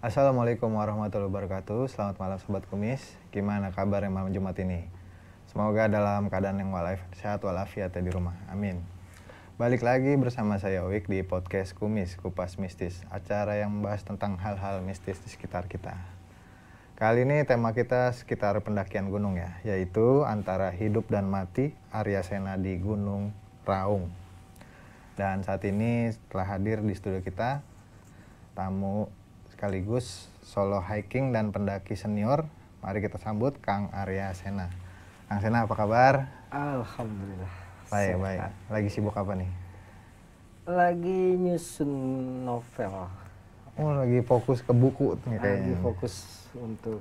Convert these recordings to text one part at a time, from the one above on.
Assalamualaikum warahmatullahi wabarakatuh. Selamat malam Sobat Kumis. Gimana kabarnya malam Jumat ini? Semoga dalam keadaan yang sehat walafiat ya di rumah. Amin. Balik lagi bersama saya Owik di podcast Kumis, Kupas Mistis. Acara yang membahas tentang hal-hal mistis di sekitar kita. Kali ini tema kita sekitar pendakian gunung ya, yaitu antara hidup dan mati Arya Sena di Gunung Raung. Dan saat ini telah hadir di studio kita tamu sekaligus solo hiking dan pendaki senior. Mari kita sambut Kang Arya Sena. Kang Sena, apa kabar? Alhamdulillah. Baik. Lagi sibuk apa nih? Lagi nyusun novel. Oh, lagi fokus ke buku nih kayaknya. Lagi fokus untuk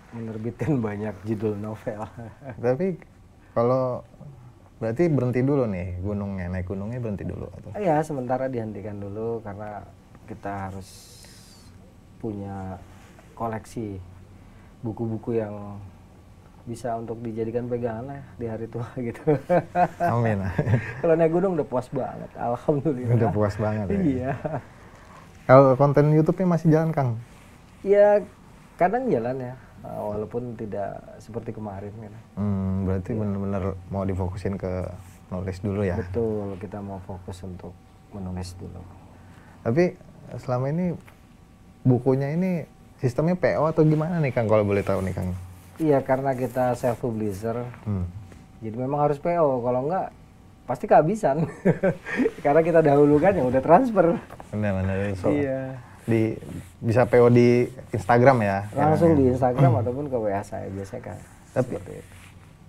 menerbitkan banyak judul novel. Tapi kalau berarti berhenti dulu nih naik gunungnya berhenti dulu atau? Ya, sementara dihentikan dulu karena kita harus punya koleksi buku-buku yang bisa untuk dijadikan pegangan lah di hari tua gitu. Amin. Kalau naik gunung udah puas banget, alhamdulillah. Udah puas banget ya. Iya. Kalau konten YouTube-nya masih jalan, Kang? Ya, kadang jalan ya, walaupun tidak seperti kemarin gitu. Berarti benar-benar mau difokusin ke nulis dulu ya? Betul, kita mau fokus untuk menulis dulu. Tapi selama ini bukunya ini sistemnya PO atau gimana nih Kang, kalau boleh tahu nih Kang? Iya, karena kita self publisher, jadi memang harus PO. Kalau enggak pasti kehabisan. Karena kita dahulukan yang udah transfer. Benar-benar. Iya. Bisa PO di Instagram ya? Langsung di Instagram ataupun ke WA saya biasanya kan. Tapi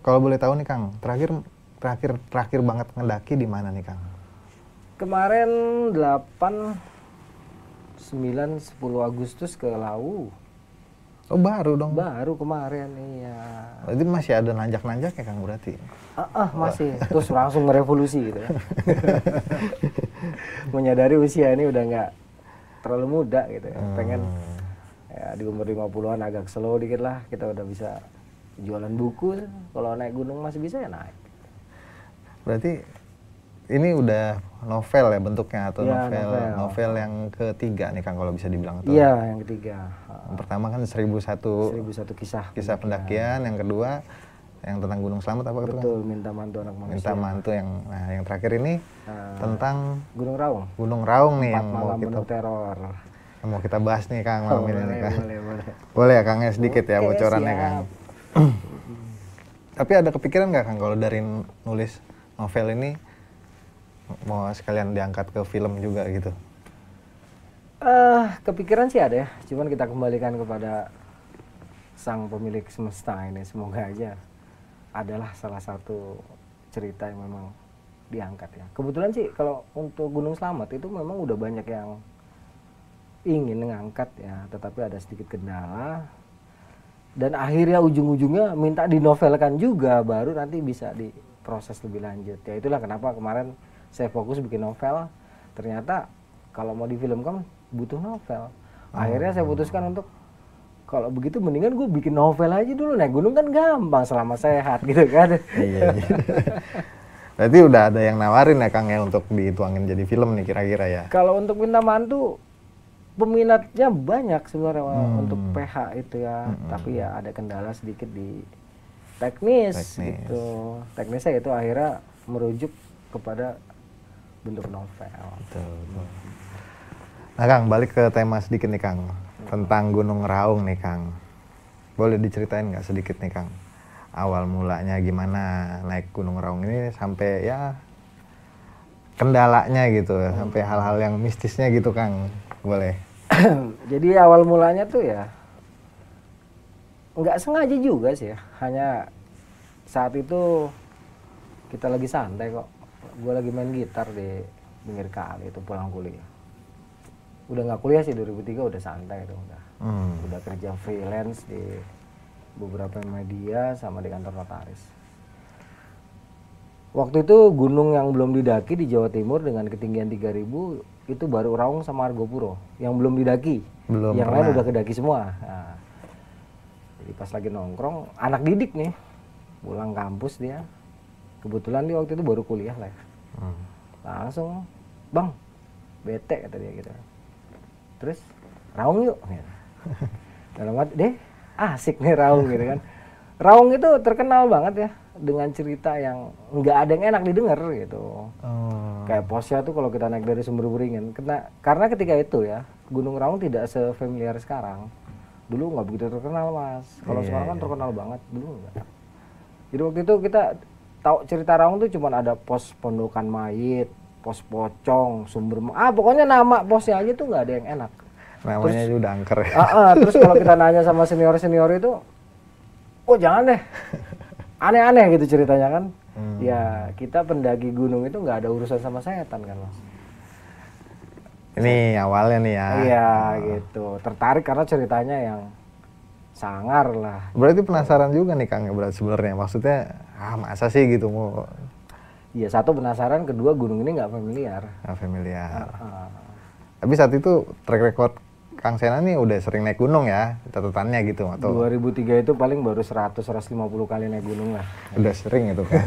kalau boleh tahu nih Kang, terakhir banget ngedaki di mana nih Kang? Kemarin 8, 9, 10 Agustus ke Lawu. Oh, baru dong? Baru kemarin, iya. Berarti masih ada nanjak-nanjak ya Kang berarti? Masih. Terus langsung merevolusi gitu ya. Menyadari usia ini udah nggak terlalu muda gitu ya. Pengen ya, di umur 50-an agak slow dikit lah. Kita udah bisa jualan buku. Kalau naik gunung masih bisa ya naik. Berarti ini udah novel ya bentuknya atau ya, novel yang ketiga nih Kang kalau bisa dibilang tuh. Iya, yang ketiga. Yang pertama kan 1001 kisah pendakian, yang kedua yang tentang Gunung Slamet apa itu? Betul, Minta Mantu Anak Manusia. Minta Mantu yang terakhir ini tentang Gunung Raung. Gunung Raung nih yang mau kita bahas nih Kang malam ini nih Kang. Boleh ya Kang ya sedikit ya bocorannya Kang. Tapi ada kepikiran nggak Kang kalau dari nulis novel ini mau sekalian diangkat ke film juga gitu? Kepikiran sih ada ya, cuman kita kembalikan kepada sang pemilik semesta ini. Semoga aja adalah salah satu cerita yang memang diangkat ya. Kebetulan sih kalau untuk Gunung Slamet itu memang udah banyak yang ingin mengangkat ya, tetapi ada sedikit kendala. Dan akhirnya ujung-ujungnya minta dinovelkan juga, baru nanti bisa diproses lebih lanjut. Ya itulah kenapa kemarin saya fokus bikin novel. Ternyata kalau mau difilmkan butuh novel. Akhirnya saya putuskan untuk kalau begitu mendingan gue bikin novel aja dulu. Naik gunung kan gampang selama sehat gitu kan. Iya. Berarti udah ada yang nawarin ya Kang ya untuk dituangin jadi film nih kira-kira ya? Kalau untuk Minta Mantu peminatnya banyak sebenarnya untuk PH itu ya. Tapi ya ada kendala sedikit di teknis. Gitu. Teknisnya itu akhirnya merujuk kepada bentuk novel. Betul. Nah Kang, balik ke tema sedikit nih Kang, tentang Gunung Raung nih Kang. Boleh diceritain nggak sedikit nih Kang, awal mulanya gimana naik Gunung Raung ini sampai ya kendalanya gitu, sampai hal-hal yang mistisnya gitu Kang, boleh? Jadi awal mulanya tuh ya nggak sengaja juga sih ya, hanya saat itu kita lagi santai kok. Gue lagi main gitar di pinggir kali itu pulang kuliah. Udah nggak kuliah sih 2003, udah santai itu udah kerja freelance di beberapa media sama di kantor notaris. Waktu itu gunung yang belum didaki di Jawa Timur dengan ketinggian 3000 itu baru Raung sama Argopuro yang belum didaki. Yang lain udah kedaki semua. Nah, jadi pas lagi nongkrong, anak didik nih pulang kampus dia. Kebetulan dia waktu itu baru kuliah lah ya. Langsung, bang, bete kata dia gitu. Terus, Raung yuk. Dalam hati deh asik nih Raung gitu kan. Raung itu terkenal banget ya dengan cerita yang nggak ada yang enak didengar gitu. Kayak posnya tuh kalau kita naik dari Sumber Beringin, karena ketika itu ya Gunung Raung tidak sefamiliar sekarang. Dulu nggak begitu terkenal mas. Kalau sekarang kan terkenal banget, dulu nggak. Jadi waktu itu kita tahu cerita Raung tuh cuma ada pos Pondokan Mayit, pos Pocong, pokoknya nama posnya aja tuh nggak ada yang enak. Namanya juga udah angker ya. Terus kalau kita nanya sama senior-senior itu, oh jangan deh, aneh-aneh gitu ceritanya kan. Ya kita pendaki gunung itu nggak ada urusan sama setan kan mas. Ini awalnya nih ya. Iya gitu, tertarik karena ceritanya yang sangar lah. Berarti penasaran juga nih Kang berarti sebenarnya, maksudnya masa sih gitu mau. Iya, satu penasaran, kedua gunung ini nggak familiar. Nggak familiar. Tapi saat itu track record Kang Sena nih udah sering naik gunung ya, catatannya gitu atau? 2003 itu paling baru 100-150 kali naik gunung lah. Udah sering itu kan,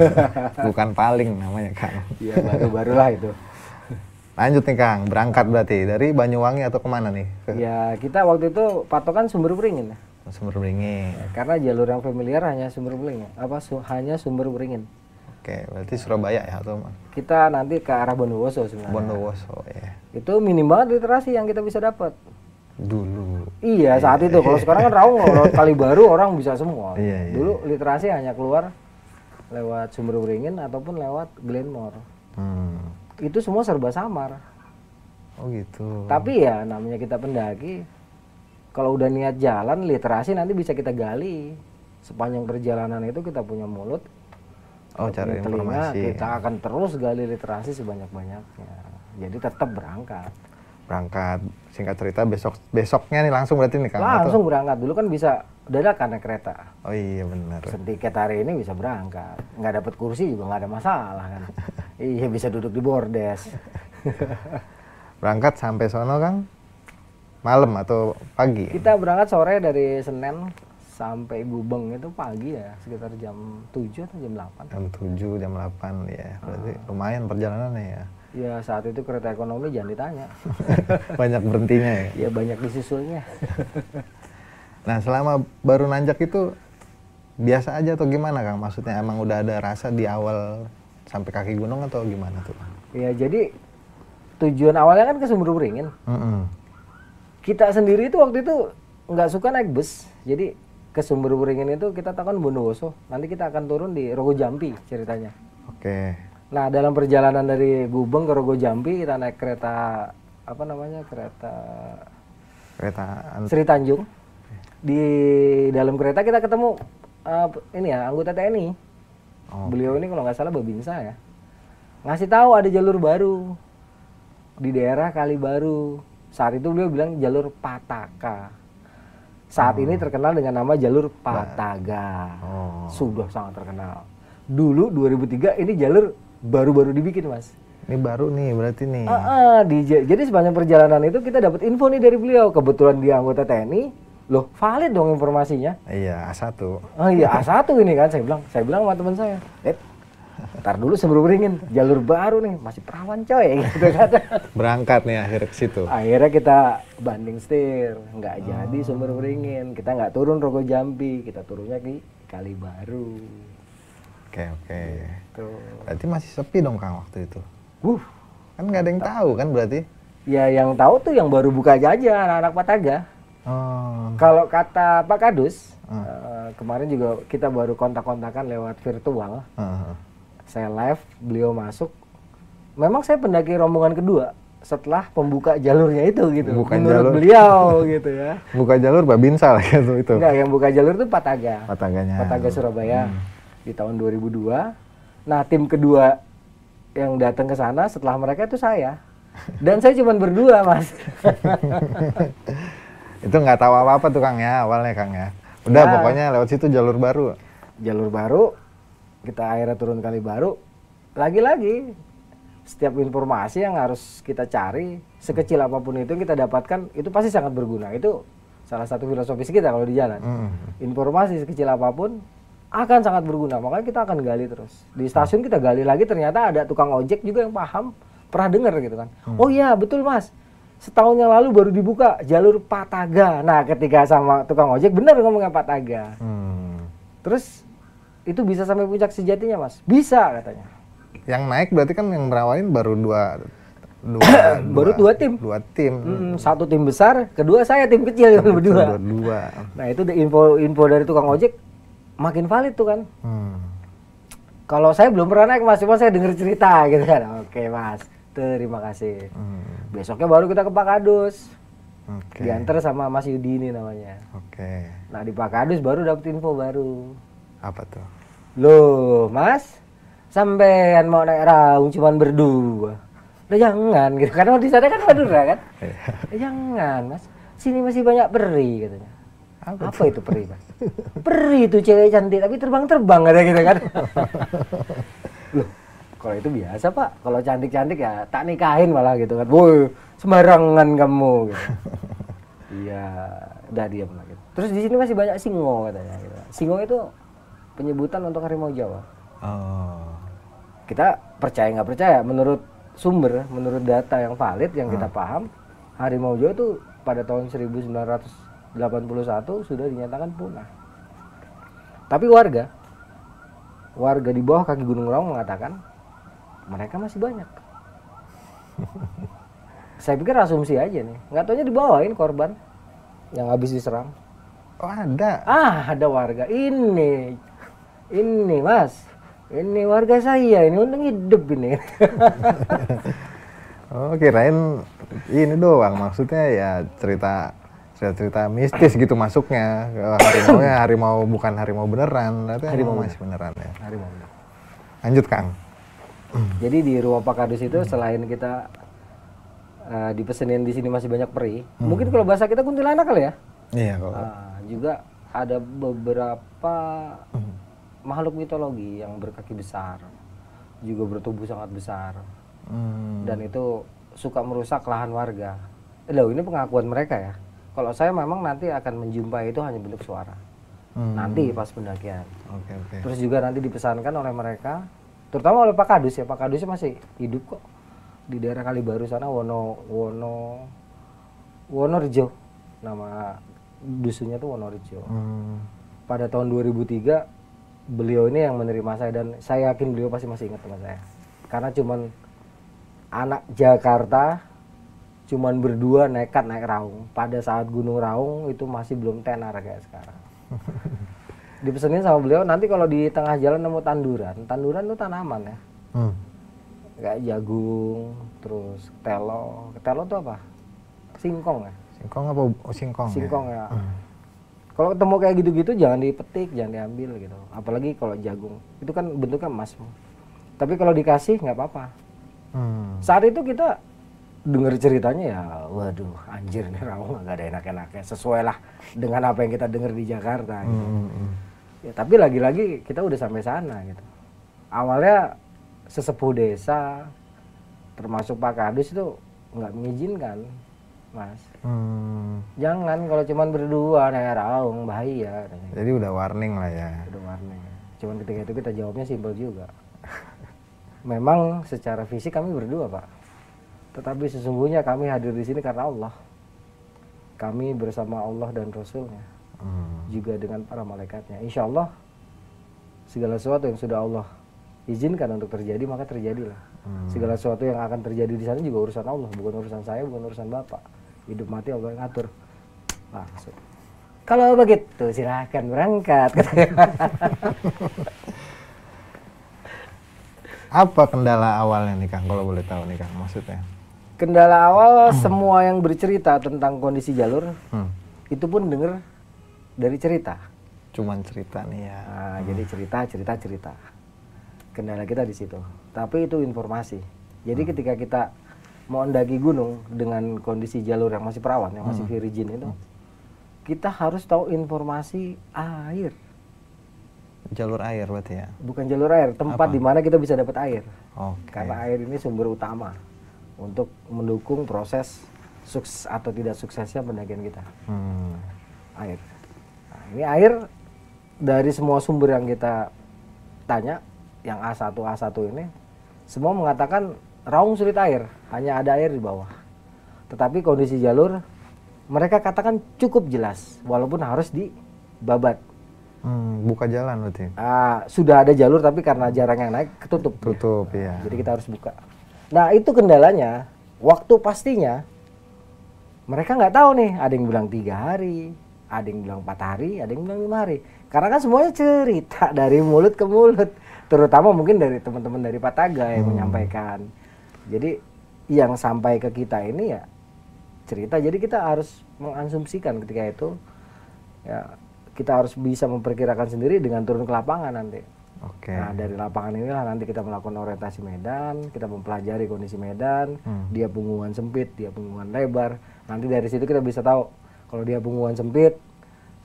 bukan paling namanya Kang. Iya baru-barulah itu. Lanjut nih Kang, berangkat berarti dari Banyuwangi atau kemana nih? Ya kita waktu itu patokan Sumber Beringin ya. Sumber Beringin. Ya, karena jalur yang familiar hanya Sumber Beringin, hanya Sumber Beringin. Oke, berarti Surabaya ya atau? Kita nanti ke arah Bondowoso sebenarnya. Bondowoso ya. Itu minim banget literasi yang kita bisa dapat. Dulu. Iya saat itu. Kalau sekarang kan Raung lewat kali baru orang bisa semua. Iya. Dulu literasi hanya keluar lewat Sumber Beringin ataupun lewat Glenmore. Itu semua serba samar. Oh gitu. Tapi ya namanya kita pendaki, kalau udah niat jalan literasi nanti bisa kita gali. Sepanjang perjalanan itu kita punya mulut, cari telinga, informasi. kita akan terus gali literasi sebanyak-banyaknya. Jadi tetap berangkat. Singkat cerita besoknya nih langsung berarti nih Kang? Langsung berangkat. Dulu kan bisa dadakan naik kereta. Oh iya benar. Setiket hari ini bisa berangkat. Nggak dapat kursi juga nggak ada masalah kan. Iya bisa duduk di bordes. Berangkat sampai sono Kang? Malam atau pagi? Kita berangkat sore dari Senen sampai Gubeng itu pagi ya, sekitar jam 7 atau jam 8. Jam 7, jam 8 ya. Berarti lumayan perjalanannya ya. Ya saat itu kereta ekonomi jangan ditanya. Banyak berhentinya ya? Ya banyak disusulnya. Nah selama baru nanjak itu biasa aja atau gimana Kang? Maksudnya emang udah ada rasa di awal sampai kaki gunung atau gimana tuh? Ya jadi tujuan awalnya kan ke Sumber Beringin. Kita sendiri itu waktu itu nggak suka naik bus. Jadi ke Sumber Beringin itu kita tahu kan Bondowoso. Nanti kita akan turun di Rogo Jampi ceritanya. Oke. Nah dalam perjalanan dari Gubeng ke Rogo Jampi kita naik kereta apa namanya kereta Sri Tanjung. Di dalam kereta kita ketemu ini ya anggota TNI. Beliau ini kalau nggak salah Babinsa ya. Ngasih tahu ada jalur baru di daerah Kali Baru. Saat itu beliau bilang jalur Pataka. Saat ini terkenal dengan nama jalur Pataga. Sudah sangat terkenal. Dulu 2003 ini jalur baru-baru dibikin mas. Ini baru nih berarti nih. Jadi sepanjang perjalanan itu kita dapat info nih dari beliau. Kebetulan dia anggota TNI. Loh valid dong informasinya. Iya A1. Oh iya A1 ini kan saya bilang sama teman saya. Ntar dulu sebelum Beringin jalur baru nih masih perawan coy gitu kan. Berangkat nih akhirnya ke situ. Akhirnya kita banding setir, nggak jadi Sumber Beringin. Kita nggak turun Rogo Jampi, kita turunnya di Kali Baru. Oke. Tuh. Berarti masih sepi dong Kang waktu itu. Kan nggak ada yang tahu kan berarti? Ya yang tahu tuh yang baru buka aja anak-anak Pataga. Kalau kata Pak Kadus, kemarin juga kita baru kontak-kontakan lewat virtual. Saya live, beliau masuk. Memang saya pendaki rombongan kedua setelah pembuka jalurnya itu gitu. Menurut beliau gitu ya. Buka jalur Babinsa lah gitu itu. Enggak, yang buka jalur itu Pataga. Pataga Surabaya di tahun 2002. Nah, tim kedua yang datang ke sana setelah mereka itu saya. Dan saya cuma berdua, Mas. Itu nggak tahu apa-apa tuh Kang ya awalnya Kang ya. Udah pokoknya lewat situ jalur baru. Jalur baru, kita akhirnya turun Kali Baru. Lagi-lagi setiap informasi yang harus kita cari, sekecil apapun itu yang kita dapatkan, itu pasti sangat berguna. Itu salah satu filosofis kita kalau di jalan. Informasi sekecil apapun akan sangat berguna, makanya kita akan gali terus. Di stasiun kita gali lagi, ternyata ada tukang ojek juga yang paham, pernah dengar gitu kan. Oh iya betul mas, setahun yang lalu baru dibuka jalur Pataga. Nah, ketika sama tukang ojek benar ngomongnya Pataga. Terus itu bisa sampai puncak sejatinya, Mas? Bisa katanya. Yang naik berarti kan yang merawalin baru baru dua tim. Dua tim. Satu tim besar, kedua saya tim kecil yang berdua. Dua. Nah, itu info dari tukang ojek makin valid tuh kan. Kalau saya belum pernah naik, Mas, cuma saya dengar cerita gitu kan. Oke, Mas. Terima kasih. Besoknya baru kita ke Pak Kadus. Diantar sama Mas Yudi ini namanya. Nah, di Pak Kadus baru dapet info baru. Apa tuh? Loh, Mas, sampean mau naik Raung cuman berdua. Udah jangan gitu. Karena di sana kan Madura kan. Jangan, Mas. Sini masih banyak peri katanya. Apa itu peri, Mas? Peri itu cewek cantik tapi terbang-terbang ada gitu kan. Loh, kalau itu biasa, Pak. Kalau cantik-cantik ya tak nikahin malah gitu kan. Woi, sembarangan kamu gitu. Iya, udah diam lah gitu. Terus di sini masih banyak singo katanya gitu. Singo itu penyebutan untuk harimau Jawa. Kita percaya nggak percaya, menurut sumber, menurut data yang valid yang kita paham, harimau Jawa itu pada tahun 1981 sudah dinyatakan punah. Tapi warga di bawah kaki Gunung Raung mengatakan mereka masih banyak. Saya pikir asumsi aja nih, nggak taunya dibawain korban yang habis diserang. Oh, ada? Ada warga. Ini Mas, ini warga saya, ini untung hidup ini. Oh, kirain ini doang, maksudnya ya cerita mistis gitu masuknya. Harimaunya bukan harimau beneran, ternyata harimau masih beneran ya. Harimau beneran. Lanjut, Kang. Jadi di rumah Pak Kadus itu selain kita dipesenin di sini masih banyak peri, mungkin kalau bahasa kita kuntilanak kali ya. Iya, kalau juga ada beberapa makhluk mitologi yang berkaki besar, juga bertubuh sangat besar, dan itu suka merusak lahan warga. Loh, ini pengakuan mereka ya. Kalau saya memang nanti akan menjumpai itu hanya bentuk suara. Nanti pas pendakian. Terus juga nanti dipesankan oleh mereka, terutama oleh Pak Kadus ya. Pak Kadusnya masih hidup kok di daerah Kalibaru sana, Wonorejo. Nama dusunnya tuh Wonorejo. Pada tahun 2003 beliau ini yang menerima saya, dan saya yakin beliau pasti masih ingat sama saya. Karena cuman anak Jakarta, cuman berdua nekat naik Raung. Pada saat Gunung Raung itu masih belum tenar kayak sekarang. Dipesenin sama beliau, nanti kalau di tengah jalan nemu tanduran tuh tanaman ya. Kayak jagung, terus telo tuh apa? Singkong ya? Singkong apa? Singkong. Singkong ya. Kalau ketemu kayak gitu-gitu jangan dipetik, jangan diambil gitu. Apalagi kalau jagung, itu kan bentuknya emas. Tapi kalau dikasih nggak apa-apa. Saat itu kita dengar ceritanya ya, waduh anjir nih Raung nggak ada enak-enaknya. Sesuai lah dengan apa yang kita dengar di Jakarta gitu. Ya, tapi lagi-lagi kita udah sampai sana gitu. Awalnya sesepuh desa, termasuk Pak Kadus itu nggak mengizinkan, Mas. Jangan kalau cuman berdua naik Raung, bahaya. Jadi udah warning lah ya. Udah warning. Cuman ketika itu kita jawabnya simpel juga. Memang secara fisik kami berdua, Pak. Tetapi sesungguhnya kami hadir di sini karena Allah. Kami bersama Allah dan Rasulnya. Juga dengan para malaikatnya. Insya Allah segala sesuatu yang sudah Allah izinkan untuk terjadi, maka terjadilah. Segala sesuatu yang akan terjadi di sana juga urusan Allah, bukan urusan saya, bukan urusan Bapak. Hidup mati Allah yang ngatur. Langsung. Kalau begitu silahkan berangkat. Apa kendala awalnya nih Kang, kalau boleh tahu nih Kang, maksudnya? Kendala awal semua yang bercerita tentang kondisi jalur itu pun dengar dari cerita. Cuman cerita nih ya. Nah, jadi cerita. Kendala kita di situ. Tapi itu informasi. Jadi ketika kita mau mendaki gunung dengan kondisi jalur yang masih perawan, yang masih virgin itu, kita harus tahu informasi air. Jalur air berarti ya? Bukan jalur air, tempat di mana kita bisa dapat air. Karena air ini sumber utama untuk mendukung proses sukses atau tidak suksesnya pendakian kita. Air. Nah, ini air dari semua sumber yang kita tanya, yang A1 ini, semua mengatakan Raung sulit air, hanya ada air di bawah. Tetapi kondisi jalur mereka katakan cukup jelas, walaupun harus dibabat. Buka jalan berarti. Sudah ada jalur tapi karena jarang yang naik ketutup. Tutup ya. Jadi kita harus buka. Nah itu kendalanya, waktu pastinya mereka nggak tahu nih. Ada yang bilang 3 hari, ada yang bilang 4 hari, ada yang bilang 5 hari. Karena kan semuanya cerita dari mulut ke mulut, terutama mungkin dari teman-teman dari Pataga yang menyampaikan. Jadi yang sampai ke kita ini ya cerita. Jadi kita harus mengasumsikan ketika itu ya. Kita harus bisa memperkirakan sendiri dengan turun ke lapangan nanti. Oke. Nah dari lapangan inilah nanti kita melakukan orientasi medan, kita mempelajari kondisi medan, dia punggungan sempit, dia punggungan lebar. Nanti dari situ kita bisa tahu kalau dia punggungan sempit,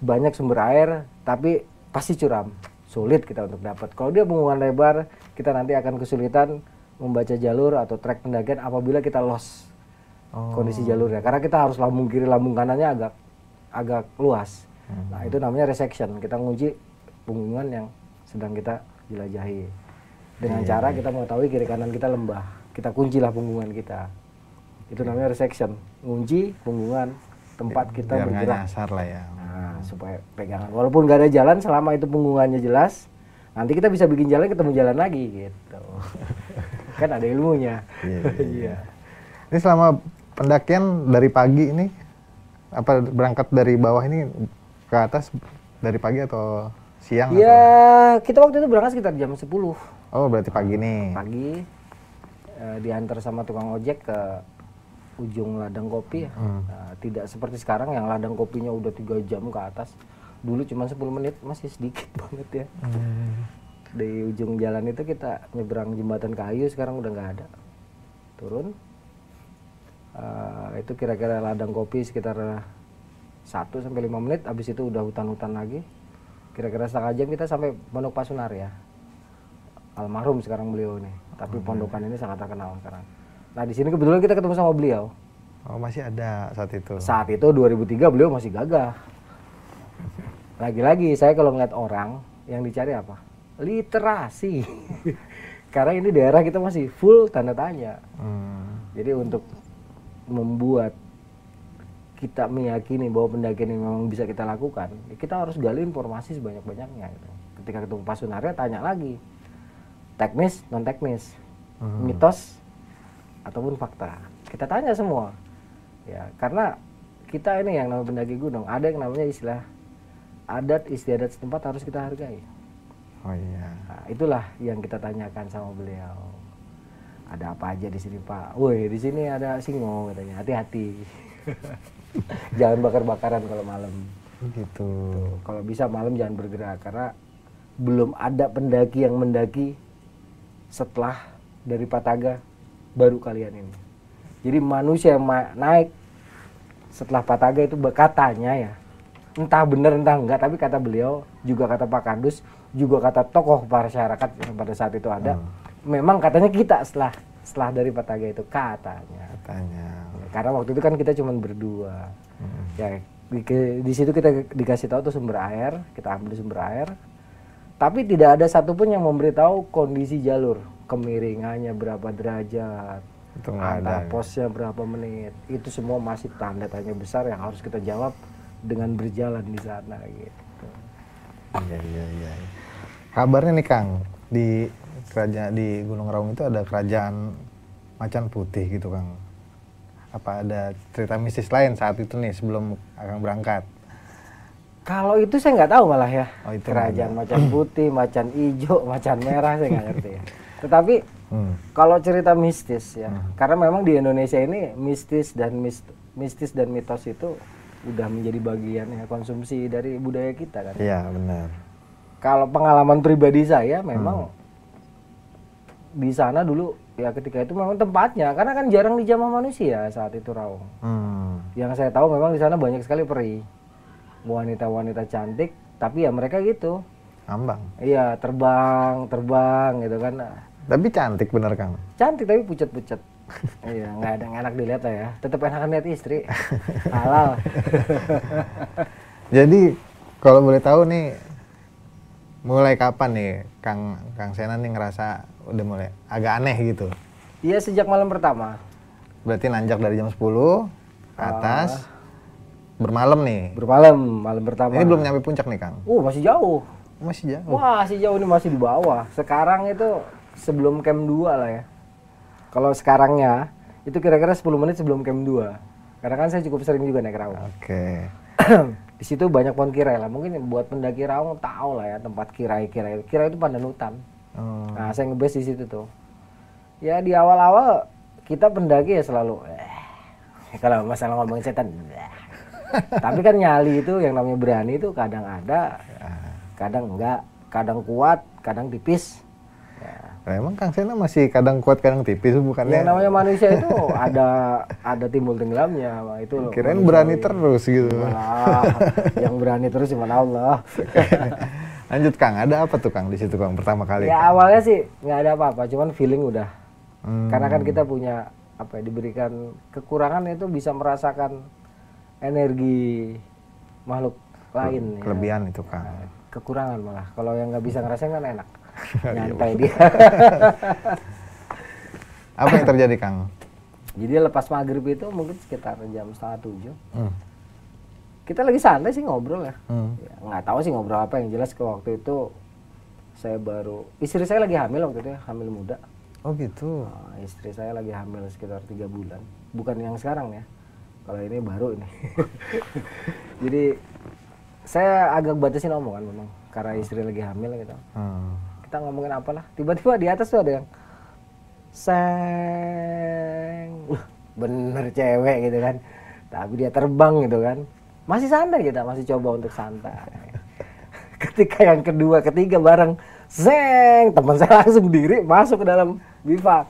banyak sumber air, tapi pasti curam, sulit kita untuk dapat. Kalau dia punggungan lebar, kita nanti akan kesulitan membaca jalur atau trek pendakian apabila kita lost kondisi jalurnya. Karena kita harus lambung kiri, lambung kanannya agak luas. Nah itu namanya resection, kita menguji punggungan yang sedang kita jelajahi dengan cara kita mengetahui kiri kanan kita lembah, kita kuncilah punggungan kita. Itu namanya resection, ngunci punggungan tempat kita biar bergerak. nyasar lah ya. Nah, supaya pegangan, walaupun gak ada jalan, selama itu punggungannya jelas, nanti kita bisa bikin jalan, ketemu jalan lagi gitu. Kan ada ilmunya. Iya. Ini selama pendakian dari pagi ini, apa berangkat dari bawah ini ke atas dari pagi atau siang? Ya, kita waktu itu berangkat sekitar jam 10. Oh, berarti pagi nih. Pagi, diantar sama tukang ojek ke ujung ladang kopi ya. Nah, tidak seperti sekarang yang ladang kopinya udah 3 jam ke atas. Dulu cuma 10 menit, masih sedikit banget ya. Di ujung jalan itu kita nyebrang jembatan kayu, sekarang udah nggak ada. Turun, itu kira-kira ladang kopi sekitar 1 sampai 5 menit, habis itu udah hutan-hutan lagi. Kira-kira setengah jam kita sampai Pondok Pasunaria. Almarhum sekarang beliau nih, tapi pondokan ini sangat terkenal sekarang. Nah di sini kebetulan kita ketemu sama beliau. Oh masih ada saat itu? Saat itu 2003 beliau masih gagah. Lagi-lagi saya kalau ngeliat orang yang dicari apa? Literasi. Karena ini daerah kita masih full tanda tanya. Jadi untuk membuat kita meyakini bahwa pendakian ini memang bisa kita lakukan, kita harus gali informasi sebanyak-banyaknya. Gitu. Ketika ketemu Pasunaria, tanya lagi, teknis, non teknis, mitos ataupun fakta. Kita tanya semua, ya karena kita ini yang namanya pendaki gunung, ada yang namanya istilah adat istiadat setempat harus kita hargai. Oh iya. Nah, itulah yang kita tanyakan sama beliau. Ada apa aja di sini Pak? Woi di sini ada singo katanya, hati-hati. Jangan bakar-bakaran kalau malam. Gitu. Kalau bisa malam jangan bergerak karena belum ada pendaki yang mendaki setelah dari Pataga baru kalian ini. Jadi manusia yang naik setelah Pataga itu katanya ya, entah benar entah enggak, tapi kata beliau, juga kata Pak Kardus, juga kata tokoh masyarakat yang pada saat itu ada, memang katanya kita setelah dari Pataga itu katanya. Karena waktu itu kan kita cuma berdua. Ya di situ kita dikasih tahu tuh sumber air, kita ambil sumber air. Tapi tidak ada satupun yang memberitahu kondisi jalur, kemiringannya berapa derajat, antar posnya berapa menit. Itu semua masih tanda tanya besar yang harus kita jawab dengan berjalan di sana gitu. Iya. Kabarnya nih Kang, di kerajaan di Gunung Raung itu ada kerajaan Macan Putih gitu Kang. Apa ada cerita mistis lain saat itu nih sebelum Akang berangkat? Kalau itu saya nggak tahu malah ya. Oh, itu kerajaan Macan Putih, Macan Hijau, Macan Merah saya nggak ngerti ya. Tetapi kalau cerita mistis ya, karena memang di Indonesia ini mistis dan mitos itu udah menjadi bagian ya konsumsi dari budaya kita kan. Iya benar. Kalau pengalaman pribadi saya memang di sana dulu ya ketika itu memang tempatnya karena kan jarang dijamah manusia saat itu Raung. Yang saya tahu memang di sana banyak sekali peri, wanita-wanita cantik, tapi ya mereka gitu. Ambang. Iya terbang gitu kan. Tapi cantik bener Kang. Cantik tapi pucet-pucet. Iya nggak ada yang enak dilihat lah ya. Tetap enakan lihat istri. Halal. Jadi kalau boleh tahu nih, mulai kapan nih Kang Sena nih ngerasa udah mulai agak aneh gitu? Iya sejak malam pertama. Berarti nanjak dari jam 10 ke atas. Bermalam nih. Malam pertama. Ini belum nyampe puncak nih, Kang. Masih jauh. Masih jauh. Masih jauh, ini masih di bawah. Sekarang itu sebelum camp 2 lah ya. Kalau sekarangnya itu kira-kira 10 menit sebelum camp 2. Karena kan saya cukup sering juga naik Raung. Oke. Di situ banyak pohon kirai lah. Mungkin buat pendaki Raung tahu lah ya tempat kirai. Kirai itu pandanutan. Nah, saya ngebase di situ tuh. Ya di awal-awal kita pendaki ya selalu kalau masalah ngomongin setan. Tapi kan nyali itu yang namanya berani itu kadang ada, kadang enggak, kadang kuat, kadang tipis. Nah, emang Kang Sena masih kadang kuat kadang tipis bukannya? Yang namanya manusia itu ada timbul tenggelamnya, itu loh. Kirain berani terus gitu. Malah, yang berani terus cuma Allah. Lanjut Kang, ada apa tuh Kang di situ Kang pertama kali? Ya Kang? awalnya sih nggak ada apa-apa, cuman feeling udah. Karena kan kita Hmm. punya apa ya, diberikan kekurangan itu bisa merasakan energi makhluk lain. Kelebihan itu Kang. Ya. Kekurangan malah. Kalau yang nggak bisa ngerasain kan enak. Iya, Nyantai dia. Apa yang terjadi Kang? Jadi lepas maghrib itu mungkin sekitar jam 6:30. Hmm. Kita lagi santai sih ngobrol ya. Hmm. Ya, nggak tahu sih ngobrol apa, yang jelas ke waktu itu saya baru, istri saya lagi hamil waktu itu ya, hamil muda. Oh gitu. Nah, istri saya lagi hamil sekitar 3 bulan. Bukan yang sekarang ya. Kalau ini baru ini. Jadi saya agak batasin omongan memang karena istri lagi hamil gitu. Kita ngomongin apalah. Tiba-tiba di atas tuh ada yang seng. Bener cewek gitu kan. Tapi dia terbang gitu kan. Masih santai kita, masih coba untuk santai. Ketika yang kedua, ketiga bareng zeng, teman saya langsung diri masuk ke dalam bivak,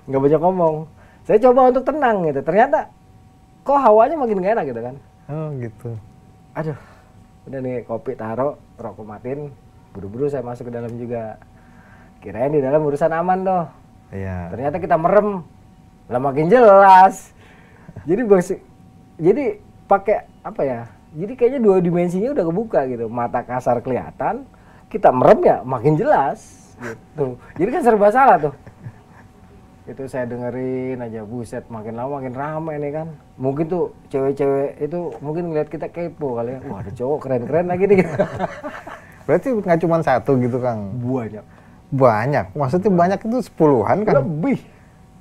nggak banyak ngomong. Saya coba untuk tenang gitu, ternyata kok hawanya makin gak enak gitu kan. Oh gitu. Aduh, udah nih kopi taruh, rokok matiin, buru-buru saya masuk ke dalam juga. Kirain di dalam urusan aman doh. Iya. Ternyata kita merem, lah makin jelas. Jadi pakai apa ya? Jadi kayaknya 2 dimensinya udah kebuka gitu. Mata kasar kelihatan, kita merem ya makin jelas gitu. Jadi kan serba salah tuh. Itu saya dengerin aja, buset, makin lama makin ramai nih kan. Mungkin tuh cewek-cewek itu mungkin ngeliat kita kepo kali ya. Wah, ada cowok keren-keren lagi nih. Berarti nggak cuma satu gitu Kang? Banyak. Banyak. Maksudnya banyak itu 10-an kan? Lebih.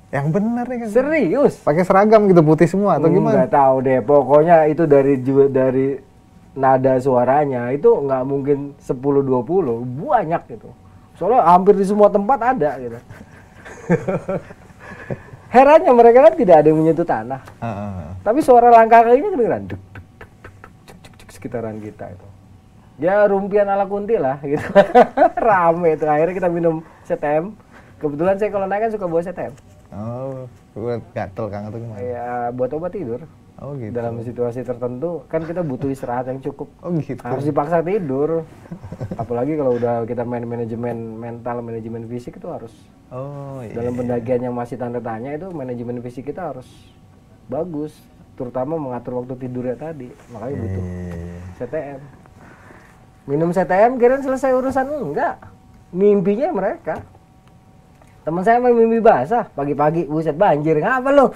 Yang benar nih Kang. Serius. Pakai seragam gitu putih semua atau gimana? Nggak tahu deh. Pokoknya itu dari nada suaranya itu nggak mungkin 10-20, banyak gitu. Soalnya hampir di semua tempat ada gitu. Herannya mereka kan tidak ada yang menyentuh tanah. Tapi suara langkah kakinya kedengeran duk, duk, duk, duk, duk, duk, sekitaran kita itu. Ya rumpian ala kunti lah gitu. Rame itu, akhirnya kita minum CTM. Kebetulan saya kalau naik kan suka bawa CTM. Oh, buat gatel Kang atau gimana? Ya buat obat tidur. Oh gitu. Dalam situasi tertentu kan kita butuh istirahat yang cukup. Oh gitu. Harus dipaksa tidur. Apalagi kalau udah kita main manajemen mental, manajemen fisik itu harus. Oh iya. Dalam pendakian yang masih tanda tanya itu manajemen fisik kita harus bagus, terutama mengatur waktu tidurnya tadi. Makanya butuh CTM. Minum CTM kirain selesai urusan, enggak. Mimpinya mereka. Teman saya main mimpi basah pagi-pagi, buset banjir, ngapa lu?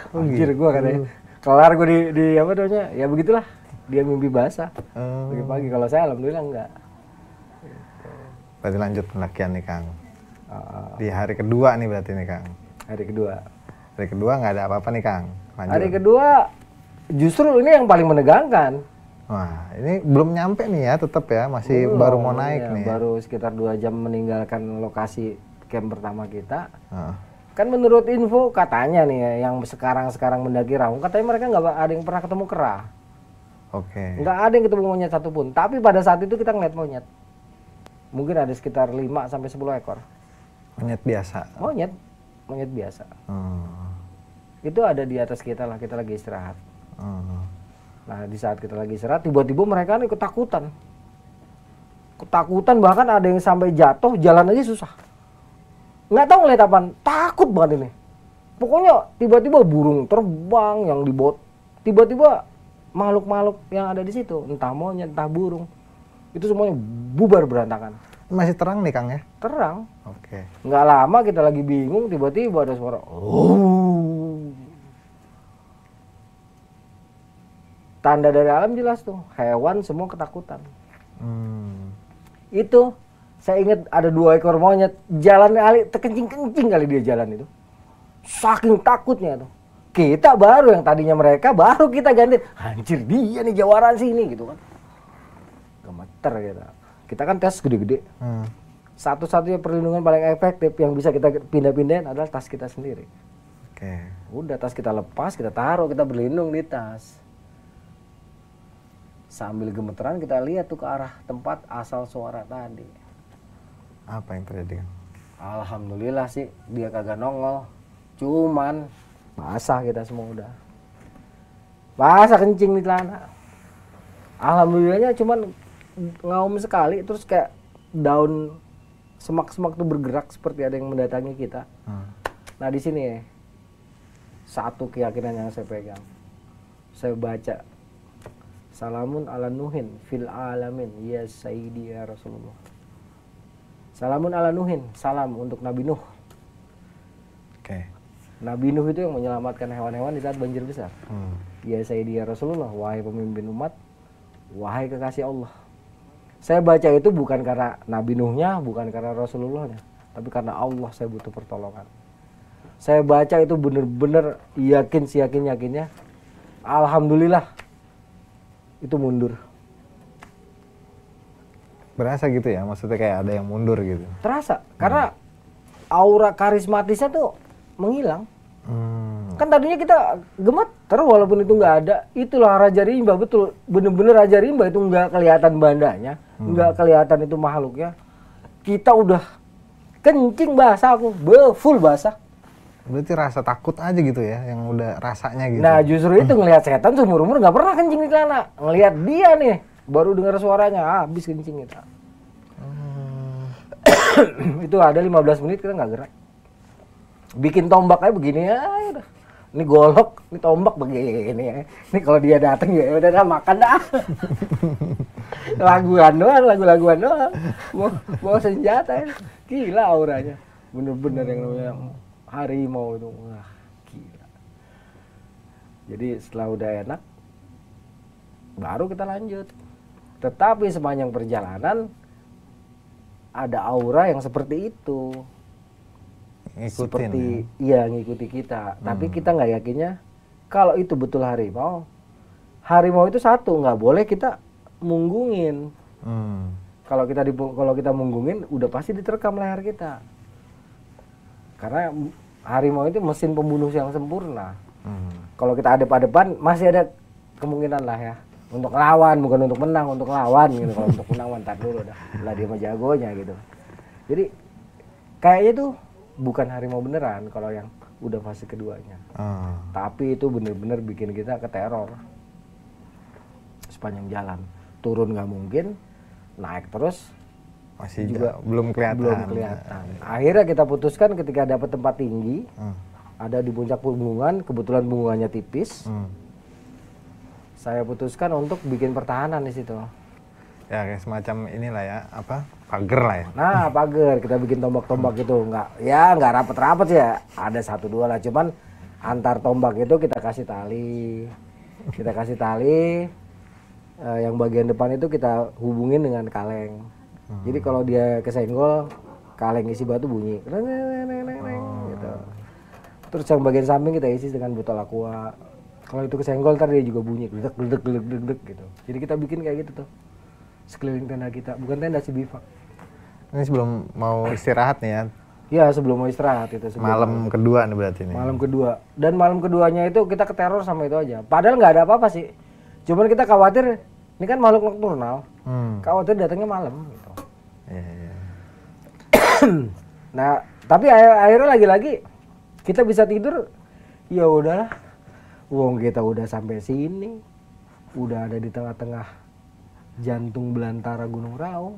Banjir gua katanya. Kelar gua di apa namanya? Ya begitulah. Dia mimpi basah. Pagi-pagi, kalau saya alhamdulillah enggak. Berarti lanjut pendakian nih Kang. Di hari kedua nih berarti nih Kang. Hari kedua. Hari kedua nggak ada apa-apa nih Kang. Lanjut. Hari kedua justru ini yang paling menegangkan. Wah, ini belum nyampe nih ya, tetap ya, masih Belum, baru mau naik ya, nih. Baru sekitar 2 jam meninggalkan lokasi camp pertama kita. Heeh. Kan menurut info katanya nih ya, yang sekarang mendaki Raung, katanya mereka nggak ada yang pernah ketemu kera. Oke. Nggak ada yang ketemu monyet satupun. Tapi pada saat itu kita ngeliat monyet. Mungkin ada sekitar 5 sampai 10 ekor. Monyet biasa. Monyet biasa. Hmm. Itu ada di atas kita lah, kita lagi istirahat. Hmm. Nah di saat kita lagi istirahat, tiba-tiba mereka nih ketakutan. Ketakutan, bahkan ada yang sampai jatuh, jalan aja susah. Nggak tahu ngeliat apaan, takut banget ini. Pokoknya tiba-tiba burung terbang yang dibawa, tiba-tiba makhluk-makhluk yang ada di situ, entah monyet, entah burung, itu semuanya bubar berantakan. Masih terang nih Kang ya? terang. Oke. Nggak lama kita lagi bingung, tiba-tiba ada suara tanda dari alam jelas tuh, hewan semua ketakutan. Itu saya ingat ada 2 ekor monyet jalan kali terkencing-kencing kali dia jalan itu, saking takutnya tuh. Kita baru yang tadinya mereka baru kita ganti, anjir dia nih jawaran sini gitu kan, gemeter kita kan tes gede-gede. Satu-satunya perlindungan paling efektif yang bisa kita pindah-pindahin adalah tas kita sendiri. Oke. Udah tas kita lepas, kita taruh, kita berlindung di tas. Sambil gemeteran kita lihat tuh ke arah tempat asal suara tadi. Apa yang terjadi Kang? Alhamdulillah sih dia kagak nongol. Cuman basah kita semua udah. Basah kencing di celana. Alhamdulillahnya cuman ngaum sekali terus kayak daun semak-semak tuh bergerak seperti ada yang mendatangi kita. Nah di sini satu keyakinan yang saya pegang. Saya baca Salamun ala Nuhin fil alamin ya Sayyidi ya Rasulullah. Salamun ala Nuhin, salam untuk Nabi Nuh. Oke. Nabi Nuh itu yang menyelamatkan hewan-hewan di saat banjir besar. Ya Sayyidi ya Rasulullah, wahai pemimpin umat, wahai kekasih Allah. Saya baca itu bukan karena Nabi Nuhnya, bukan karena Rasulullahnya, tapi karena Allah saya butuh pertolongan. Saya baca itu benar-benar yakin seyakin-yakinnya. Alhamdulillah itu mundur. Berasa gitu ya, maksudnya kayak ada yang mundur gitu. Terasa, karena aura karismatisnya tuh menghilang. Kan tadinya kita gemeter walaupun itu nggak ada. Itulah Raja Rimba, betul. Bener-bener Raja Rimba itu nggak kelihatan bandanya, nggak kelihatan itu makhluknya. Kita udah kencing basah aku, full basah. Berarti rasa takut aja gitu ya, yang udah rasanya gitu. Nah justru itu ngelihat setan seumur-umur nggak pernah kencing di celana. Ngelihat dia nih, baru dengar suaranya, habis kencing kita. Itu ada 15 menit kita nggak gerak. Bikin tombak aja begini ya udah. Ini golok, ini tombak begini ya. Ini kalau dia datang ya udah dah makan dah. Laguan doang. Bawa senjata ya. Gila auranya. Bener-bener yang namanya harimau itu. Wah, gila. Jadi setelah udah enak baru kita lanjut. Tetapi sepanjang perjalanan ada aura yang seperti itu. Ngikutin Seperti iya ngikuti kita. Tapi kita nggak yakinnya kalau itu betul harimau. Harimau itu satu, nggak boleh kita munggungin. Kalau kita munggungin udah pasti diterkam leher kita. Karena harimau itu mesin pembunuh yang sempurna. Kalau kita adep-adepan masih ada kemungkinan lah ya untuk lawan, bukan untuk menang, untuk lawan gitu. Kalau untuk menang mantar dulu dah, lah dia mah jagonya gitu. Jadi kayaknya tuh bukan harimau beneran kalau yang udah fase keduanya. Tapi itu bener-bener bikin kita keteror sepanjang jalan. Turun nggak mungkin, naik terus masih juga belum kelihatan. Akhirnya kita putuskan ketika dapat tempat tinggi, ada di puncak pegunungan, kebetulan gunungannya tipis. Saya putuskan untuk bikin pertahanan di situ. Ya kayak semacam inilah ya, apa? Pagar lah ya. Nah, pagar kita bikin tombak-tombak gitu, nggak rapet-rapet sih ya. Ada 1-2 lah, cuman antar tombak itu kita kasih tali. Yang bagian depan itu kita hubungin dengan kaleng. Jadi kalau dia kesenggol, kaleng isi batu bunyi. Gitu. Terus yang bagian samping kita isi dengan botol aqua. Kalau itu kesenggol ntar dia juga bunyi gledek gitu. Jadi kita bikin kayak gitu tuh. Sekeliling tenda kita, bukan tenda sih bivak. Ini sebelum mau istirahat nih ya. Iya, sebelum mau istirahat itu. Malam kedua nih berarti nih. Malam kedua. Dan malam keduanya itu kita keteror sama itu aja. Padahal nggak ada apa-apa sih. Cuman kita khawatir, ini kan makhluk nokturnal. Khawatir datangnya malam gitu. Iya. Nah, tapi akhirnya lagi-lagi kita bisa tidur. Ya udahlah. Wong kita udah sampai sini. Udah ada di tengah-tengah jantung belantara Gunung Raung.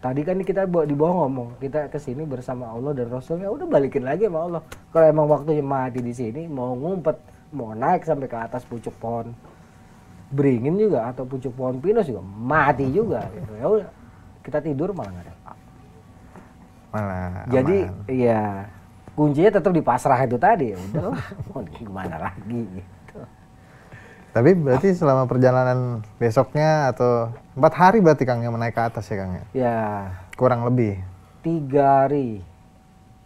Tadi kan kita di bawah ngomong, kita kesini bersama Allah dan Rasulnya, udah balikin lagi sama Allah. Kalau emang waktunya mati di sini, mau ngumpet, mau naik sampai ke atas pucuk pohon beringin juga atau pucuk pohon pinus juga mati juga. Gitu. Ya udah, kita tidur malah nggak ada apa. Malah Jadi aman. iya kuncinya tetap di pasrah itu tadi. Ya udahlah, mau gimana lagi gitu. Tapi berarti selama perjalanan besoknya atau 4 hari berarti Kang yang menaik ke atas ya Kang ya? Ya Kurang lebih 3 hari.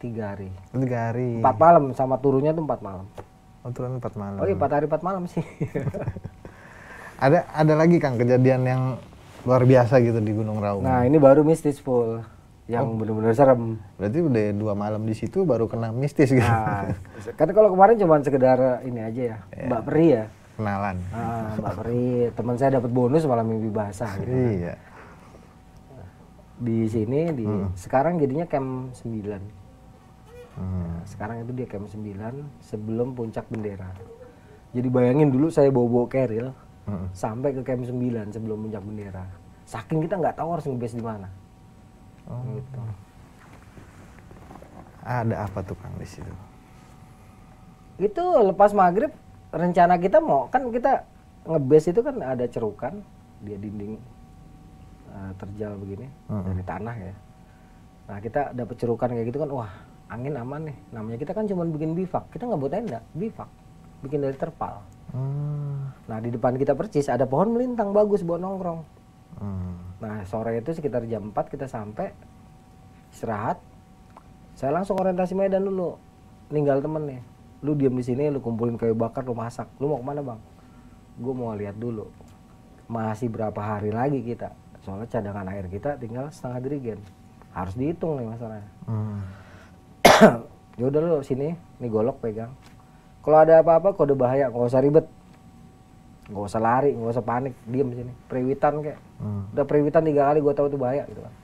3 hari. 3 hari. 4 malam sama turunnya tuh 4 malam. Oh, turun 4 malam. Oh iya 4 hari 4 malam sih. Ada lagi Kang kejadian yang luar biasa gitu di Gunung Raung. Nah ini baru mistis full. Yang bener-bener serem. Berarti udah 2 malam di situ baru kena mistis gitu. Nah, kan kalau kemarin cuma sekedar ini aja ya, Mbak Peri ya. Kenalan. Mbak Peri, teman saya dapat bonus malam mimpi basah gitu. Iya. Di sini sekarang jadinya camp 9. Sekarang itu dia camp 9 sebelum puncak bendera. Jadi bayangin dulu saya bawa keril sampai ke camp 9 sebelum puncak bendera. Saking kita nggak tahu harus ngebase di mana. Gitu. Ada apa tuh Kang di situ? Itu lepas maghrib rencana kita mau kan kita ngebase itu kan ada cerukan dia dinding terjal begini dari tanah ya. Nah kita dapat cerukan kayak gitu kan, wah angin aman nih. Namanya kita kan cuma bikin bivak, kita nggak buat tenda, bivak, bikin dari terpal. Nah di depan kita percis ada pohon melintang bagus buat nongkrong. Nah sore itu sekitar jam 4 kita sampai istirahat. Saya langsung orientasi medan dulu, ninggal temen nih. Lu diam di sini, lu kumpulin kayu bakar, lu masak. Lu mau kemana bang? Gue mau lihat dulu. Masih berapa hari lagi kita? Soalnya cadangan air kita tinggal setengah dirigen. Harus dihitung nih masalahnya. Ya udah lu sini, nih golok pegang. Kalau ada apa-apa kode bahaya, nggak usah ribet, nggak usah lari, nggak usah panik, diem sini. Periwitan kayak, udah periwitan 3 kali gue tahu itu bahaya gitu kan.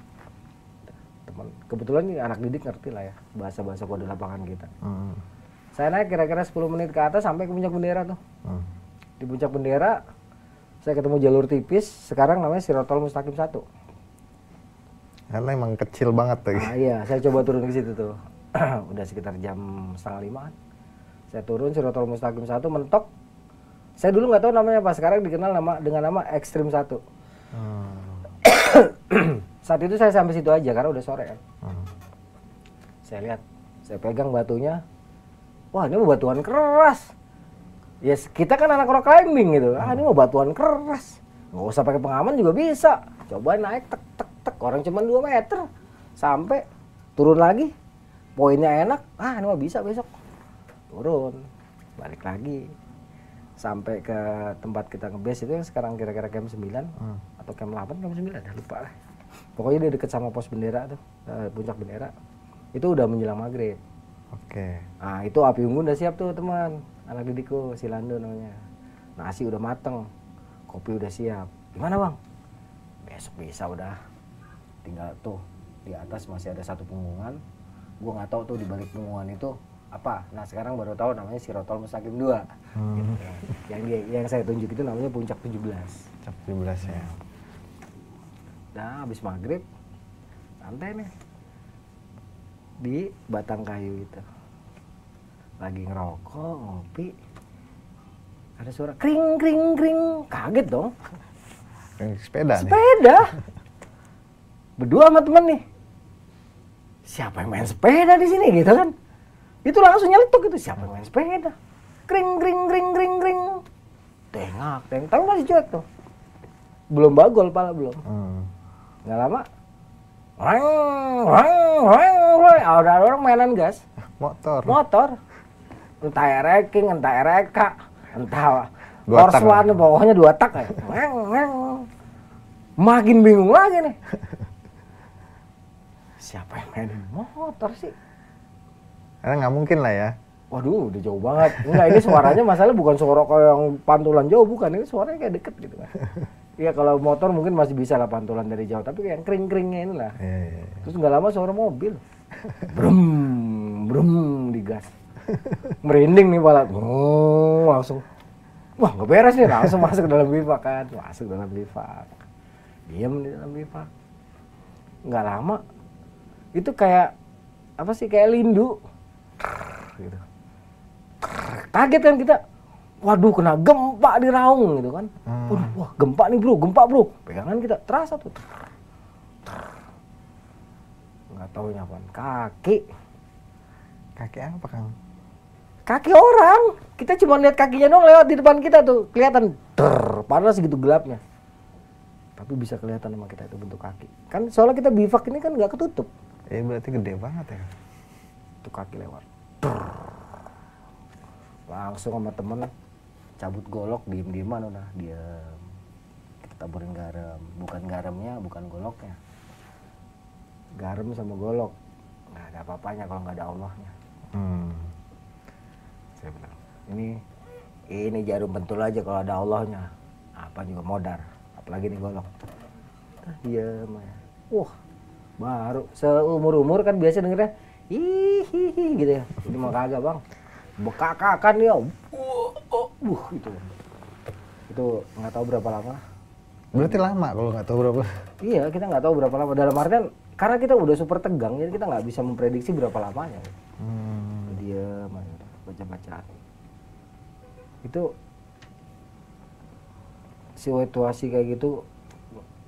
Teman, kebetulan nih anak didik ngerti lah ya bahasa-bahasa kode lapangan kita. Saya naik kira-kira 10 menit ke atas sampai ke puncak bendera tuh. Di puncak bendera saya ketemu jalur tipis, sekarang namanya Sirotol Mustaqim 1. Karena emang kecil banget tuh. Iya, saya coba turun ke situ tuh. Udah sekitar jam 4:30 kan. Saya turun Sirotol Mustaqim 1 mentok. Saya dulu nggak tahu namanya apa, sekarang dikenal dengan nama Ekstrim 1. Saat itu saya sampai situ aja karena udah sore kan. Saya lihat, saya pegang batunya. Wah, ini mau batuan keras. Yes, kita kan anak rock climbing gitu. Ini mau batuan keras. Nggak usah pakai pengaman juga bisa. Coba naik tek tek tek, orang cuma 2 meter. Sampai turun lagi. Poinnya enak. Ini mau bisa besok. Turun. Balik lagi. Sampai ke tempat kita ngebase itu yang sekarang kira-kira camp 9 atau camp 8, camp 9 dah lupa lah. Pokoknya dia deket sama pos bendera tuh, puncak bendera. Itu udah menjelang maghrib. Oke. Nah itu api unggun udah siap tuh teman, anak didikku, si Lando namanya. Nasi udah mateng, kopi udah siap. Gimana bang? Besok bisa udah. Tinggal tuh di atas masih ada 1 punggungan. Gua nggak tahu tuh di balik punggungan itu apa. Nah sekarang baru tahu namanya Sirotol Mustaqim 2. Gitu. Yang saya tunjuk itu namanya puncak 17. Puncak 17 ya. Nah habis maghrib santai nih di batang kayu itu lagi ngerokok ngopi, ada suara kring kring kring, kaget dong. Sepeda nih. Sepeda berdua sama temen nih, siapa yang main sepeda di sini gitu kan. Itu langsung nyeletuk itu, siapa yang main sepeda, kring kring kring kring kring, tengak tapi masih cuek tuh, belum bagol pala belum. Nggak lama, ada orang mainan gas, motor, entah ereking, entah ereka, entah Horseman, pokoknya 2 tak ya. Makin bingung lagi nih, siapa yang main motor sih? Karena nggak mungkin lah ya. Waduh, udah jauh banget. Enggak, ini suaranya masalah bukan suara kayak yang pantulan jauh, bukan. Ini suaranya kayak deket gitu kan. Iya, kalau motor mungkin masih bisa lah pantulan dari jauh, tapi yang kering-keringnya ini lah. Terus nggak lama suara mobil. Brum, brum digas. Merinding nih pala. Langsung. Wah, nggak beres nih, langsung masuk ke dalam bivak kan. Masuk dalam bivak. Diam di dalam bivak. Nggak lama. Itu kayak apa sih, kayak lindu. Gitu. Kaget kan kita. Waduh, kena gempa di Raung gitu kan. Waduh, wah gempa nih bro, gempa bro. Pegangan kita terasa tuh. Nggak tahu apaan. Kaki. Kaki apa, Kang? Kaki orang. Kita cuma lihat kakinya dong lewat di depan kita tuh. Kelihatan. Padahal segitu gelapnya. Tapi bisa kelihatan sama kita itu bentuk kaki. Kan soalnya kita bivak ini kan nggak ketutup. Berarti gede banget ya. Itu kaki lewat. Langsung sama temen cabut golok, diem-dieman udah. Diam. Kita taburin garam. Bukan garamnya, bukan goloknya. Garam sama golok. Nggak ada apa-apanya kalau nggak ada Allahnya. Saya bilang, ini jarum pentul aja kalau ada Allahnya. Apa juga modar. Apalagi nih golok. Diam ya. Wah, baru seumur-umur kan biasa dengernya hihihi gitu ya. Ini mah kagak bang, bekakakan dia. Itu nggak tahu berapa lama. Berarti lama kalau nggak tahu berapa. Iya, kita nggak tahu berapa lama. Dalam artian karena kita udah super tegang, jadi kita nggak bisa memprediksi berapa lamanya. Dia baca-baca. Itu situasi kayak gitu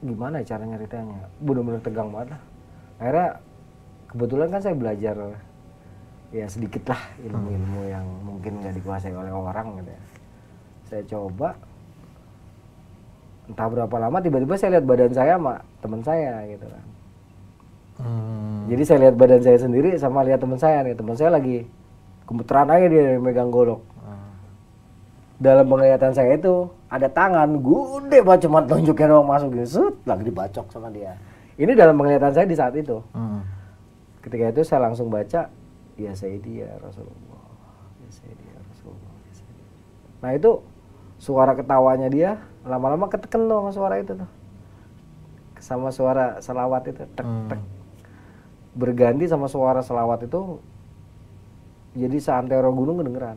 gimana cara nyeritanya? Bener-bener tegang banget lah. Akhirnya kebetulan kan saya belajar ya sedikit lah ilmu-ilmu yang mungkin nggak dikuasai oleh orang gitu ya. Saya coba entah berapa lama tiba-tiba saya lihat badan saya sama teman saya gitu kan. Jadi saya lihat badan saya sendiri sama lihat teman saya nih. Teman saya lagi gemeteran aja dia megang golok. Dalam penglihatan saya itu ada tangan gede banget cuma tunjuknya doang masuk gitu, lagi dibacok sama dia. Ini dalam penglihatan saya di saat itu. Ketika itu saya langsung baca, ya Sayyidi ya Rasulullah, ya Sayyidi ya Rasulullah, ya Sayyidi. Nah itu suara ketawanya dia lama-lama keteken tuh sama suara itu tuh, sama suara selawat itu, tek tek, berganti sama suara selawat itu, jadi seantero gunung kedengeran.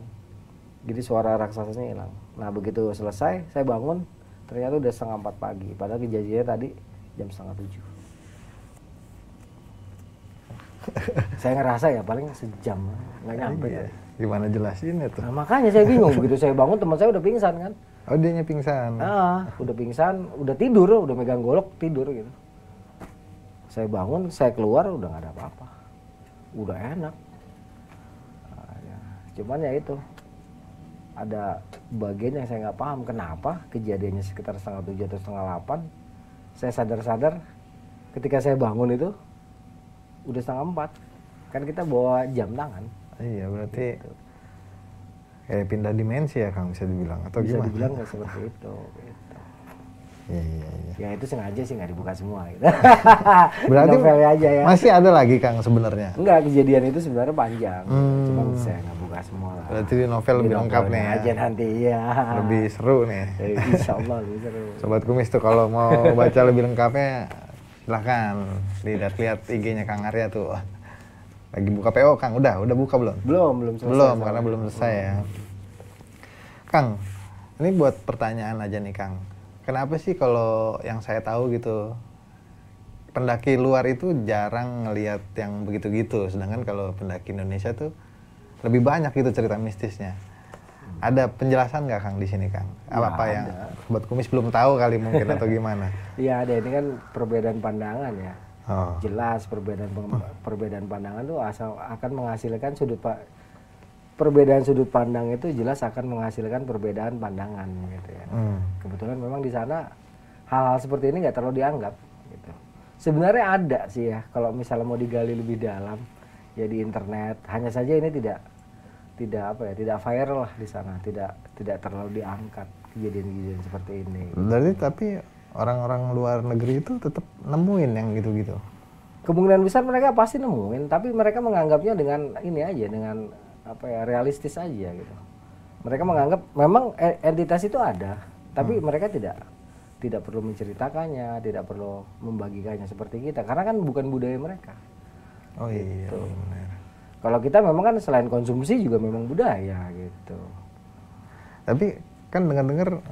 Jadi suara raksasanya hilang. Nah begitu selesai, saya bangun, ternyata udah 3:30 pagi. Padahal kejadiannya tadi jam 6:30. Saya ngerasa ya paling sejam, nggak nyampe. Iya. Gimana jelasinnya tuh? Nah makanya saya bingung. Begitu saya bangun, teman saya udah pingsan kan. Oh dianya pingsan. Udah pingsan, udah tidur, udah megang golok, tidur gitu. Saya bangun, saya keluar, udah nggak ada apa-apa. Udah enak. Nah, ya. Cuman ya itu. Ada bagian yang saya nggak paham kenapa kejadiannya sekitar 7:30 atau 7:30. Saya sadar-sadar ketika saya bangun itu udah 3:30. Kan kita bawa jam tangan. Iya berarti gitu. Kayak pindah dimensi ya Kang bisa dibilang atau Bisa gimana? dibilang nggak seperti itu. Gitu. Iya. Ya itu sengaja sih nggak dibuka semua. Gitu. Berarti novel aja ya. masih ada lagi Kang sebenarnya. Enggak, kejadian itu sebenarnya panjang. Cuman saya nggak buka semua lah. Berarti di novel lebih lengkap nih ya. Aja nanti ya. Lebih seru nih. Insya Allah lebih seru. Sobat Kumis tuh kalau mau baca lebih lengkapnya silahkan lihat IG-nya Kang Arya tuh. Lagi buka PO Kang, udah buka belum? Belum selesai. Belum karena belum selesai ya. Kang, ini buat pertanyaan aja nih Kang. Kenapa sih kalau yang saya tahu gitu pendaki luar itu jarang ngelihat yang begitu-gitu, sedangkan kalau pendaki Indonesia tuh lebih banyak gitu cerita mistisnya. Ada penjelasan nggak Kang di sini Kang? Apa yang Sobat Kumis belum tahu kali mungkin atau gimana? Iya ada, ini kan perbedaan pandangan ya. Oh. Jelas perbedaan pandangan tuh akan menghasilkan perbedaan sudut pandang itu jelas akan menghasilkan perbedaan pandangan gitu ya. Kebetulan memang di sana hal-hal seperti ini nggak terlalu dianggap gitu. Sebenarnya ada sih ya kalau misalnya mau digali lebih dalam ya di internet. Hanya saja ini tidak viral lah di sana, tidak terlalu diangkat kejadian-kejadian seperti ini. Berarti tapi orang-orang luar negeri itu tetap nemuin yang gitu-gitu. Kemungkinan besar mereka pasti nemuin, tapi mereka menganggapnya dengan ini aja, dengan realistis aja gitu. Mereka menganggap memang entitas itu ada, tapi mereka tidak perlu menceritakannya, tidak perlu membagikannya seperti kita, karena kan bukan budaya mereka. Oh iya, gitu. benar. Kalau kita memang kan selain konsumsi juga memang budaya gitu. Tapi kan dengar-dengar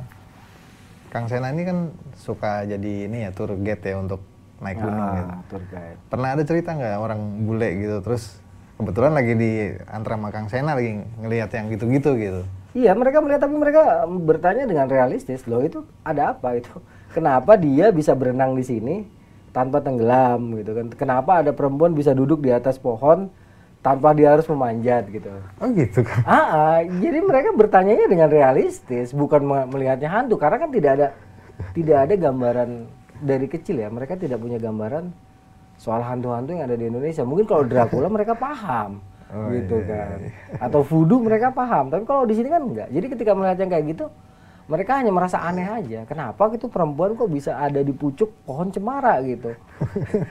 Kang Sena ini kan suka jadi ini ya tour guide ya untuk naik gunung gitu. Tour guide. Pernah ada cerita nggak orang bule gitu terus kebetulan lagi di antara sama Kang Sena lagi ngelihat yang gitu-gitu gitu. Iya mereka melihat tapi mereka bertanya dengan realistis loh itu ada apa itu? Kenapa dia bisa berenang di sini tanpa tenggelam gitu kan. Kenapa ada perempuan bisa duduk di atas pohon tanpa dia harus memanjat gitu. Oh gitu kan. Jadi mereka bertanyanya dengan realistis, bukan melihatnya hantu, karena kan tidak ada gambaran dari kecil ya. Mereka tidak punya gambaran soal hantu-hantu yang ada di Indonesia. Mungkin kalau Dracula mereka paham. Gitu kan. Atau voodoo mereka paham, tapi kalau di sini kan enggak. Jadi ketika melihat yang kayak gitu, mereka hanya merasa aneh aja. Kenapa gitu perempuan kok bisa ada di pucuk pohon cemara gitu.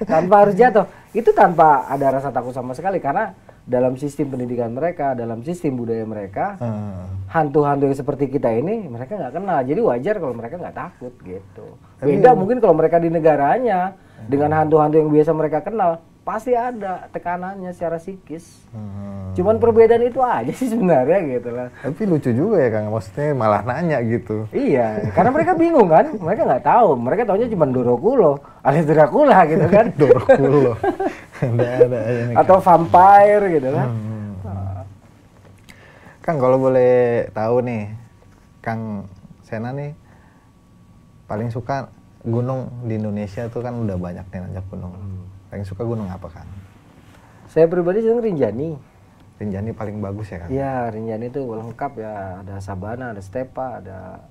Tanpa harus jatuh. Itu tanpa ada rasa takut sama sekali, karena dalam sistem pendidikan mereka, dalam sistem budaya mereka, hantu-hantu yang seperti kita ini mereka nggak kenal. Jadi wajar kalau mereka nggak takut gitu. Beda mungkin kalau mereka di negaranya dengan hantu-hantu yang biasa mereka kenal, pasti ada tekanannya secara psikis. Cuman perbedaan itu aja sih sebenarnya gitu lah. Tapi lucu juga ya Kang, maksudnya malah nanya gitu. Iya, karena mereka bingung kan, mereka nggak tahu, mereka taunya cuma Dorokulo, alias Dracula gitu kan. Dorokulo. ada ini. Atau vampire gitu kan. Kang, kalau boleh tahu nih, Kang Sena nih paling suka gunung di Indonesia tuh kan udah banyak nih nanjak gunung. Paling suka gunung apa Kang? Saya pribadi senang Rinjani. Rinjani paling bagus ya Kang? Iya, Rinjani itu lengkap ya, ada sabana, ada stepa, ada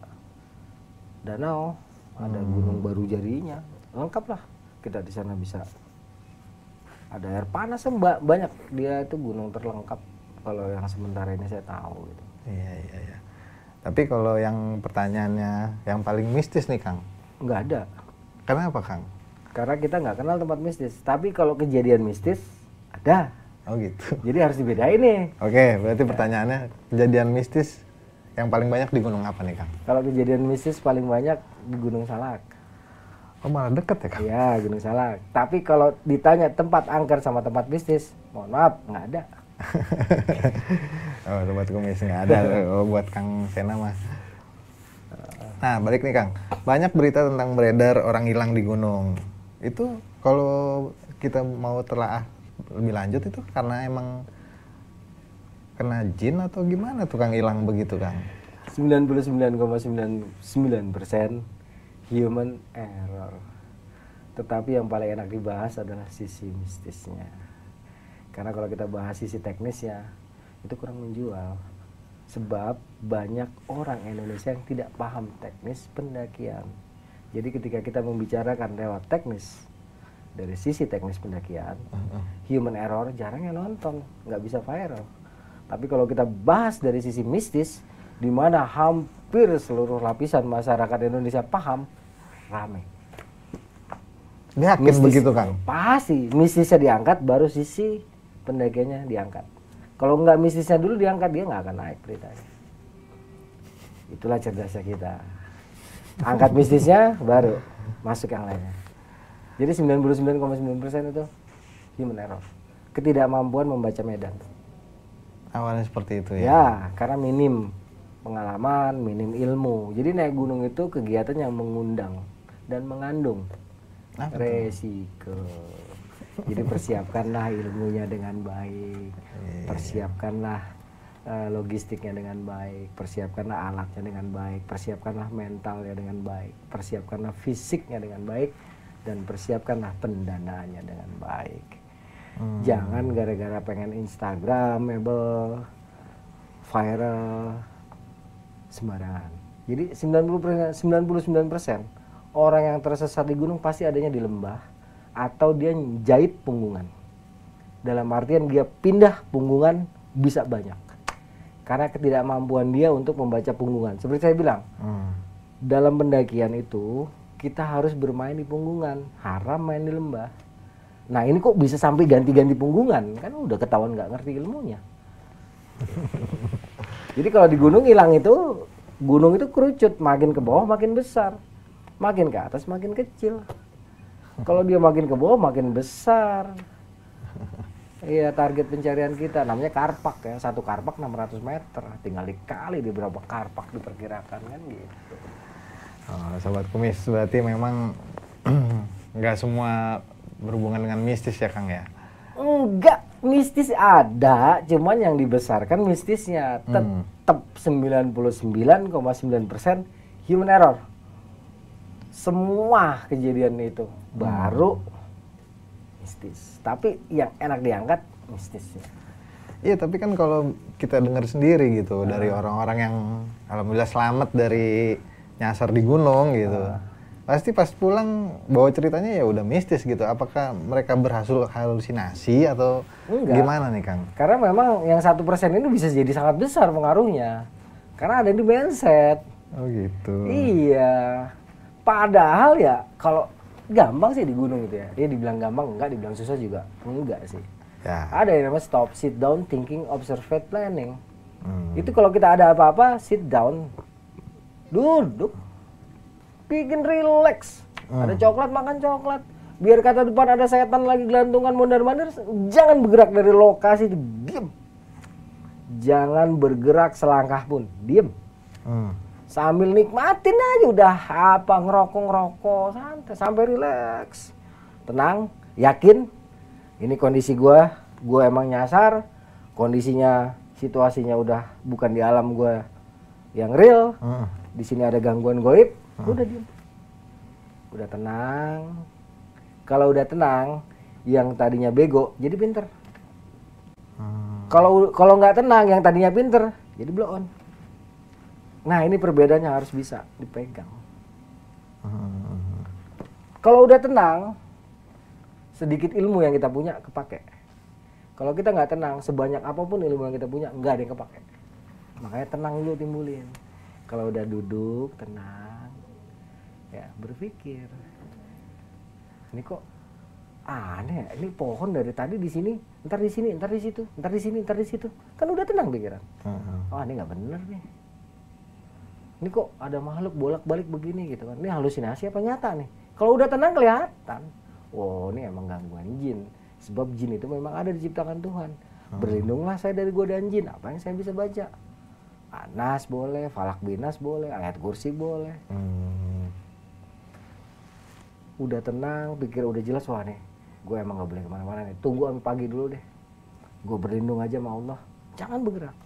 danau, ada gunung baru jadinya, lengkap lah. Kita di sana bisa. Ada air panas banyak, dia itu gunung terlengkap. Kalau yang sementara ini saya tahu gitu. Iya. Tapi kalau yang pertanyaannya yang paling mistis nih Kang? Nggak ada. Kenapa Kang? Karena kita nggak kenal tempat mistis. Tapi kalau kejadian mistis ada. Oh gitu. Jadi harus dibedain nih. Oke, berarti pertanyaannya kejadian mistis yang paling banyak di gunung apa nih Kang? Kalau kejadian mistis paling banyak di Gunung Salak. Oh malah deket ya Kang? Iya, Gunung Salak. Tapi kalau ditanya tempat angker sama tempat mistis, mohon maaf, nggak ada. Oh, tempat kumis nggak ada. Oh, buat Kang Sena mah. Nah, balik nih Kang. Banyak berita tentang beredar orang hilang di gunung. Itu kalau kita mau telaah lebih lanjut itu karena emang kena jin atau gimana tuh Kang hilang begitu Kang? 99,99% human error. Tetapi yang paling enak dibahas adalah sisi mistisnya. Karena kalau kita bahas sisi teknisnya, itu kurang menjual. Sebab banyak orang Indonesia yang tidak paham teknis pendakian. Jadi ketika kita membicarakan lewat teknis, dari sisi teknis pendakian, human error jarang yang nonton, nggak bisa viral. Tapi kalau kita bahas dari sisi mistis, di mana hampir seluruh lapisan masyarakat Indonesia paham, rame. Yakin Mistis, begitu Kang? Pasti, mistisnya diangkat, baru sisi pendakiannya diangkat. Kalau nggak mistisnya dulu diangkat, dia nggak akan naik beritanya. Itulah cerdasnya kita. Angkat mistisnya, baru masuk yang lainnya. Jadi 99,9% itu human error. Ketidakmampuan membaca medan. Awalnya seperti itu ya? Ya, karena minim pengalaman, minim ilmu. Jadi naik gunung itu kegiatan yang mengundang dan mengandung resiko. Jadi persiapkanlah ilmunya dengan baik, persiapkanlah logistiknya dengan baik, persiapkanlah alatnya dengan baik, persiapkanlah mentalnya dengan baik, persiapkanlah fisiknya dengan baik, dan persiapkanlah pendanaannya dengan baik. Jangan gara-gara pengen Instagramable, viral, sembarangan. Jadi 99% orang yang tersesat di gunung pasti adanya di lembah atau dia jahit punggungan. Dalam artian dia pindah punggungan bisa banyak. Karena ketidakmampuan dia untuk membaca punggungan. Seperti saya bilang, dalam pendakian itu kita harus bermain di punggungan, haram main di lembah. Nah ini kok bisa sampai ganti-ganti punggungan, kan udah ketahuan nggak ngerti ilmunya. Jadi kalau di gunung hilang itu, gunung itu kerucut, makin ke bawah makin besar, makin ke atas makin kecil. Kalau dia makin ke bawah makin besar. Iya, target pencarian kita namanya karpak ya, satu karpak 600 meter, tinggal dikali di berapa karpak diperkirakan kan gitu. Oh, Sobat Kumis, berarti memang nggak semua berhubungan dengan mistis ya Kang ya? Enggak, mistis ada, cuman yang dibesarkan mistisnya tetap 99,9% human error. semua kejadian itu baru mistis. Tapi yang enak diangkat mistisnya. Iya, tapi kan kalau kita dengar sendiri gitu dari orang-orang yang alhamdulillah selamat dari nyasar di gunung gitu. Pasti pas pulang bawa ceritanya ya udah mistis gitu. Apakah mereka berhalusinasi atau Enggak. gimana nih Kang? Karena memang yang 1% ini bisa jadi sangat besar pengaruhnya. Karena ada di mindset. Oh gitu. Iya. Padahal ya kalau gampang sih di gunung gitu ya. Dia dibilang gampang enggak, dibilang susah juga enggak sih. Ya. Ada yang namanya stop, sit down, thinking, observe, planning. Itu kalau kita ada apa-apa, sit down, duduk, bikin relax. Ada coklat, makan coklat. Biar kata depan ada setan lagi gelantungan mondar-mandir, jangan bergerak dari lokasi, diam. Jangan bergerak selangkah pun, diam. Sambil nikmatin aja udah apa, ngerokok, santai, sampai relax. Tenang, yakin, ini kondisi gua emang nyasar, kondisinya, situasinya udah bukan di alam gua yang real. Di sini ada gangguan goib, udah diam. Udah tenang. Kalau udah tenang, yang tadinya bego jadi pinter. Kalau nggak tenang, yang tadinya pinter jadi blow on. Nah, ini perbedaannya harus bisa dipegang. Kalau udah tenang, sedikit ilmu yang kita punya kepake. Kalau kita nggak tenang, sebanyak apapun ilmu yang kita punya nggak ada yang kepake. Makanya tenang dulu timbulin. Kalau udah duduk tenang, ya berpikir. Ini kok aneh, ini pohon dari tadi di sini, ntar di sini, ntar di situ, ntar di sini, ntar di situ. Kan udah tenang pikiran. Oh, ini nggak bener nih. Ini kok ada makhluk bolak-balik begini gitu kan. Ini halusinasi apa nyata nih? Kalau udah tenang kelihatan. Oh, ini emang gangguan jin. Sebab jin itu memang ada diciptakan Tuhan. Berlindunglah saya dari godaan jin. Apa yang saya bisa baca? Anas boleh, Falak Binas boleh, ayat kursi boleh. Udah tenang, pikir udah jelas, wah nih, gue emang gak boleh kemana-mana nih. Tunggu sampai pagi dulu deh. Gue berlindung aja sama Allah. Jangan bergerak.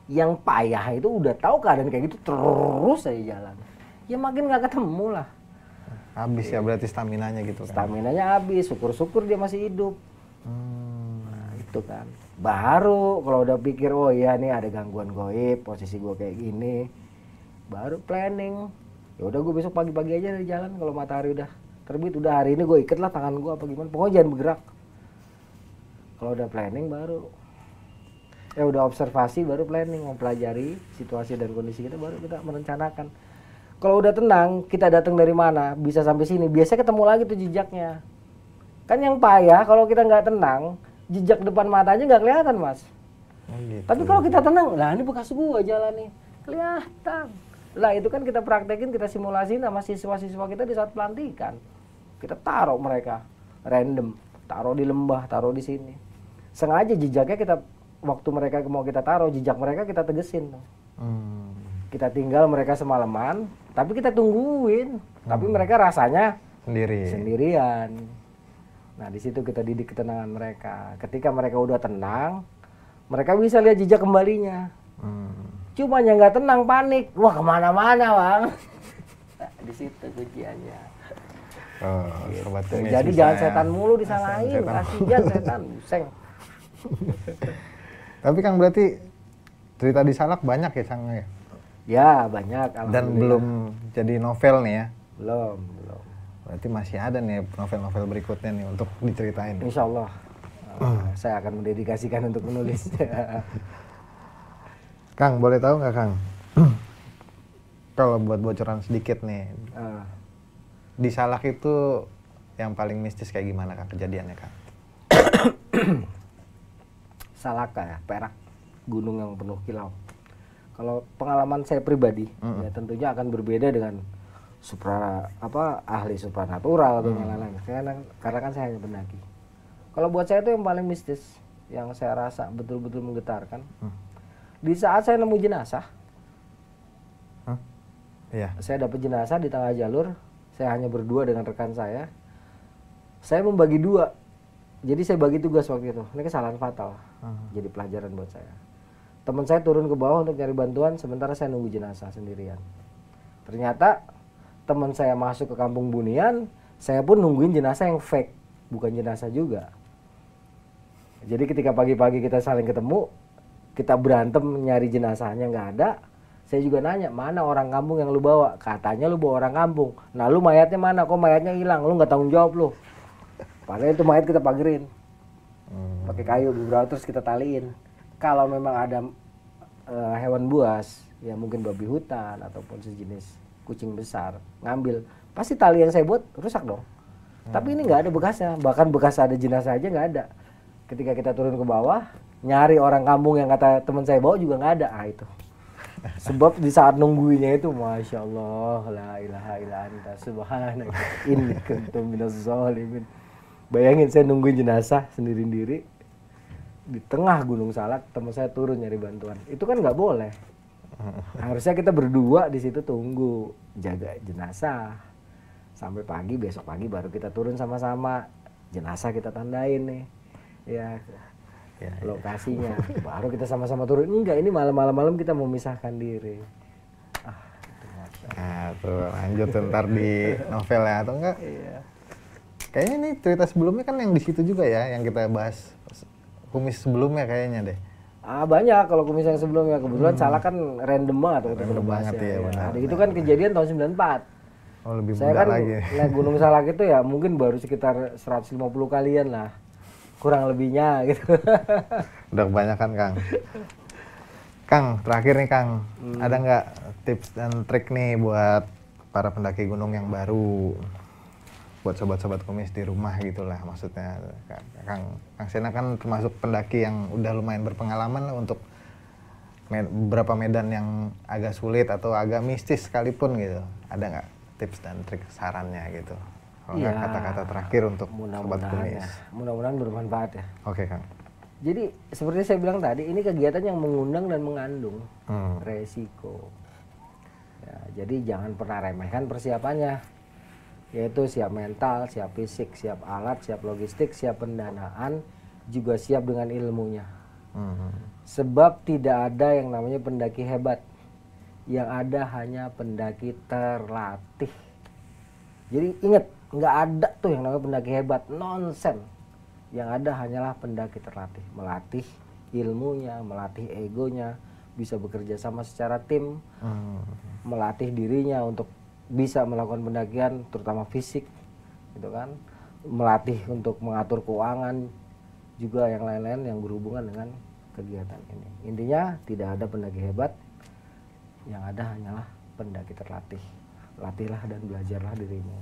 Yang payah itu udah tahu keadaan kayak gitu, terus aja jalan. Ya makin gak ketemu lah. Habis ya berarti staminanya gitu kan. Staminanya habis, syukur-syukur dia masih hidup. Nah, itu kan. Baru kalau udah pikir, oh iya nih ada gangguan goib, posisi gue kayak gini. Baru planning. Ya udah gue besok pagi-pagi aja dari jalan, kalau matahari udah terbit, udah hari ini gue iket lah tangan gue apa gimana. Pokoknya jangan bergerak. Kalau udah planning baru. Ya udah observasi baru planning, mempelajari situasi dan kondisi kita, baru kita merencanakan. Kalau udah tenang, kita datang dari mana, bisa sampai sini, biasanya ketemu lagi tuh jejaknya. Kan yang payah kalau kita nggak tenang, jejak depan matanya nggak kelihatan, Mas. Gitu. Tapi kalau kita tenang, lah ini bekas gua jalan nih, kelihatan. Lah itu kan kita praktekin, kita simulasiin sama siswa-siswa kita di saat pelantikan. Kita taruh mereka random, taruh di lembah, taruh di sini. Sengaja jejaknya kita, waktu mereka mau kita taruh, jejak mereka kita tegesin. Kita tinggal mereka semalaman, tapi kita tungguin. Tapi mereka rasanya sendirian. Nah di situ kita didik ketenangan mereka. Ketika mereka udah tenang, mereka bisa lihat jejak kembalinya. Cuma yang nggak tenang panik, wah kemana-mana bang. Di situ kunciannya. Oh, Gitu. sobat kumis Jadi bisa jangan ya. setan mulu disalahin, kasihan setan, buseng. Tapi Kang berarti cerita di Salak banyak ya Kang ya? Ya banyak. Dan belum jadi novel nih ya? Belum. Berarti masih ada nih novel-novel berikutnya nih untuk diceritain. Insya Allah saya akan mendedikasikan untuk menulis. Kang, boleh tahu nggak Kang? Kalau buat bocoran sedikit nih, di Salak itu yang paling mistis kayak gimana Kang kejadiannya Kang? Salaka ya, Perak, gunung yang penuh kilau. Kalau pengalaman saya pribadi, ya tentunya akan berbeda dengan ahli supranatural atau yang lain-lain. Karena kan saya hanya pendaki. Kalau buat saya itu yang paling mistis, yang saya rasa betul-betul menggetarkan. Di saat saya nemu jenazah, Iya. saya dapat jenazah di tengah jalur, saya hanya berdua dengan rekan saya. Saya membagi dua. Jadi saya bagi tugas waktu itu. Ini kesalahan fatal. Jadi pelajaran buat saya. Teman saya turun ke bawah untuk nyari bantuan, sementara saya nunggu jenazah sendirian. Ternyata teman saya masuk ke Kampung Bunian, saya pun nungguin jenazah yang fake, bukan jenazah juga. Jadi ketika pagi-pagi kita saling ketemu, kita berantem nyari jenazahnya nggak ada. Saya juga nanya, mana orang kampung yang lu bawa? Katanya lu bawa orang kampung. Nah lu mayatnya mana? Kok mayatnya hilang? Lu nggak tanggung jawab lu. Padahal itu mayat kita pagerin, pakai kayu beberapa terus kita taliin. Kalau memang ada hewan buas, ya mungkin babi hutan ataupun sejenis kucing besar ngambil, pasti tali yang saya buat rusak dong. Tapi ini nggak ada bekasnya, bahkan bekas ada jenazah aja nggak ada. Ketika kita turun ke bawah nyari orang kampung yang kata teman saya bawa juga nggak ada. Itu sebab di saat nungguinnya itu, masya Allah, la ilaha illa anta subhanaka inni kuntu minaz zalimin. Bayangin saya nungguin jenazah sendiri-sendiri di tengah Gunung Salak, teman saya turun nyari bantuan. Itu kan nggak boleh. Harusnya kita berdua di situ tunggu jaga jenazah sampai pagi, besok pagi baru kita turun sama-sama, jenazah kita tandain nih ya lokasinya, baru kita sama-sama turun. Enggak, ini malam kita memisahkan diri. Nah tuh lanjut ntar di novel ya atau enggak? Iya. Kayaknya ini cerita sebelumnya kan yang di situ juga ya, yang kita bahas kumis sebelumnya kayaknya deh. Banyak kalau kumis yang sebelumnya, kebetulan Salak kan random banget waktu kita Random bahas banget ya, benar, Nah, itu kan kejadian tahun 94. Oh lebih Saya muda kan lagi. naik Gunung Salak itu ya mungkin baru sekitar 150 kalian lah, kurang lebihnya gitu. Udah kebanyakan Kang. Kang, terakhir nih Kang, ada nggak tips dan trik nih buat para pendaki gunung yang baru, buat sobat-sobat kumis di rumah gitulah maksudnya. Kang Sena kan termasuk pendaki yang udah lumayan berpengalaman lah untuk beberapa medan yang agak sulit atau agak mistis sekalipun gitu. Ada nggak tips dan trik sarannya gitu? Kalau nggak kata-kata terakhir untuk sobat kumis. Ya. Mudah-mudahan bermanfaat ya. Oke Kang. Jadi seperti saya bilang tadi, ini kegiatan yang mengundang dan mengandung resiko. Ya, jadi jangan pernah remehkan persiapannya. Yaitu siap mental, siap fisik, siap alat, siap logistik, siap pendanaan, juga siap dengan ilmunya. Sebab tidak ada yang namanya pendaki hebat, yang ada hanya pendaki terlatih. Jadi ingat, nggak ada tuh yang namanya pendaki hebat, nonsen. Yang ada hanyalah pendaki terlatih, melatih ilmunya, melatih egonya, bisa bekerja sama secara tim, melatih dirinya untuk bisa melakukan pendakian terutama fisik gitu kan, melatih untuk mengatur keuangan, juga yang lain-lain yang berhubungan dengan kegiatan ini. Intinya tidak ada pendaki hebat, yang ada hanyalah pendaki terlatih. Latihlah dan belajarlah dirimu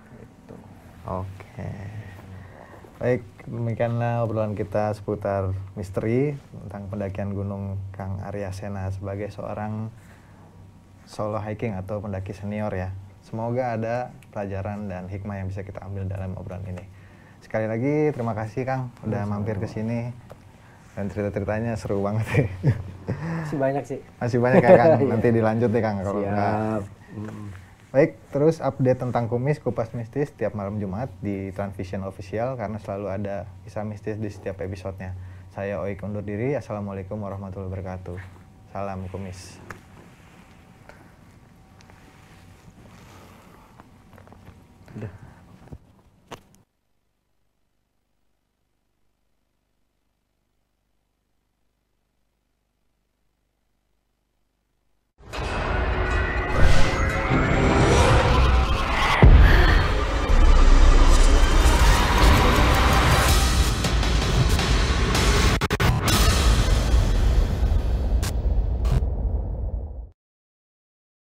gitu. Oke, baik, demikianlah obrolan kita seputar misteri tentang pendakian gunung Kang Arya Sena sebagai seorang solo hiking atau pendaki senior ya. Semoga ada pelajaran dan hikmah yang bisa kita ambil dalam obrolan ini. Sekali lagi terima kasih Kang udah mampir ke sini dan cerita-ceritanya seru banget ya. Masih banyak sih. Masih banyak ya Kang. Nanti dilanjut deh Kang kalau enggak. Baik, terus update tentang kumis kupas mistis tiap malam Jumat di Transvision Official karena selalu ada kisah mistis di setiap episodenya. Saya Oik undur diri. Assalamualaikum warahmatullahi wabarakatuh. Salam kumis.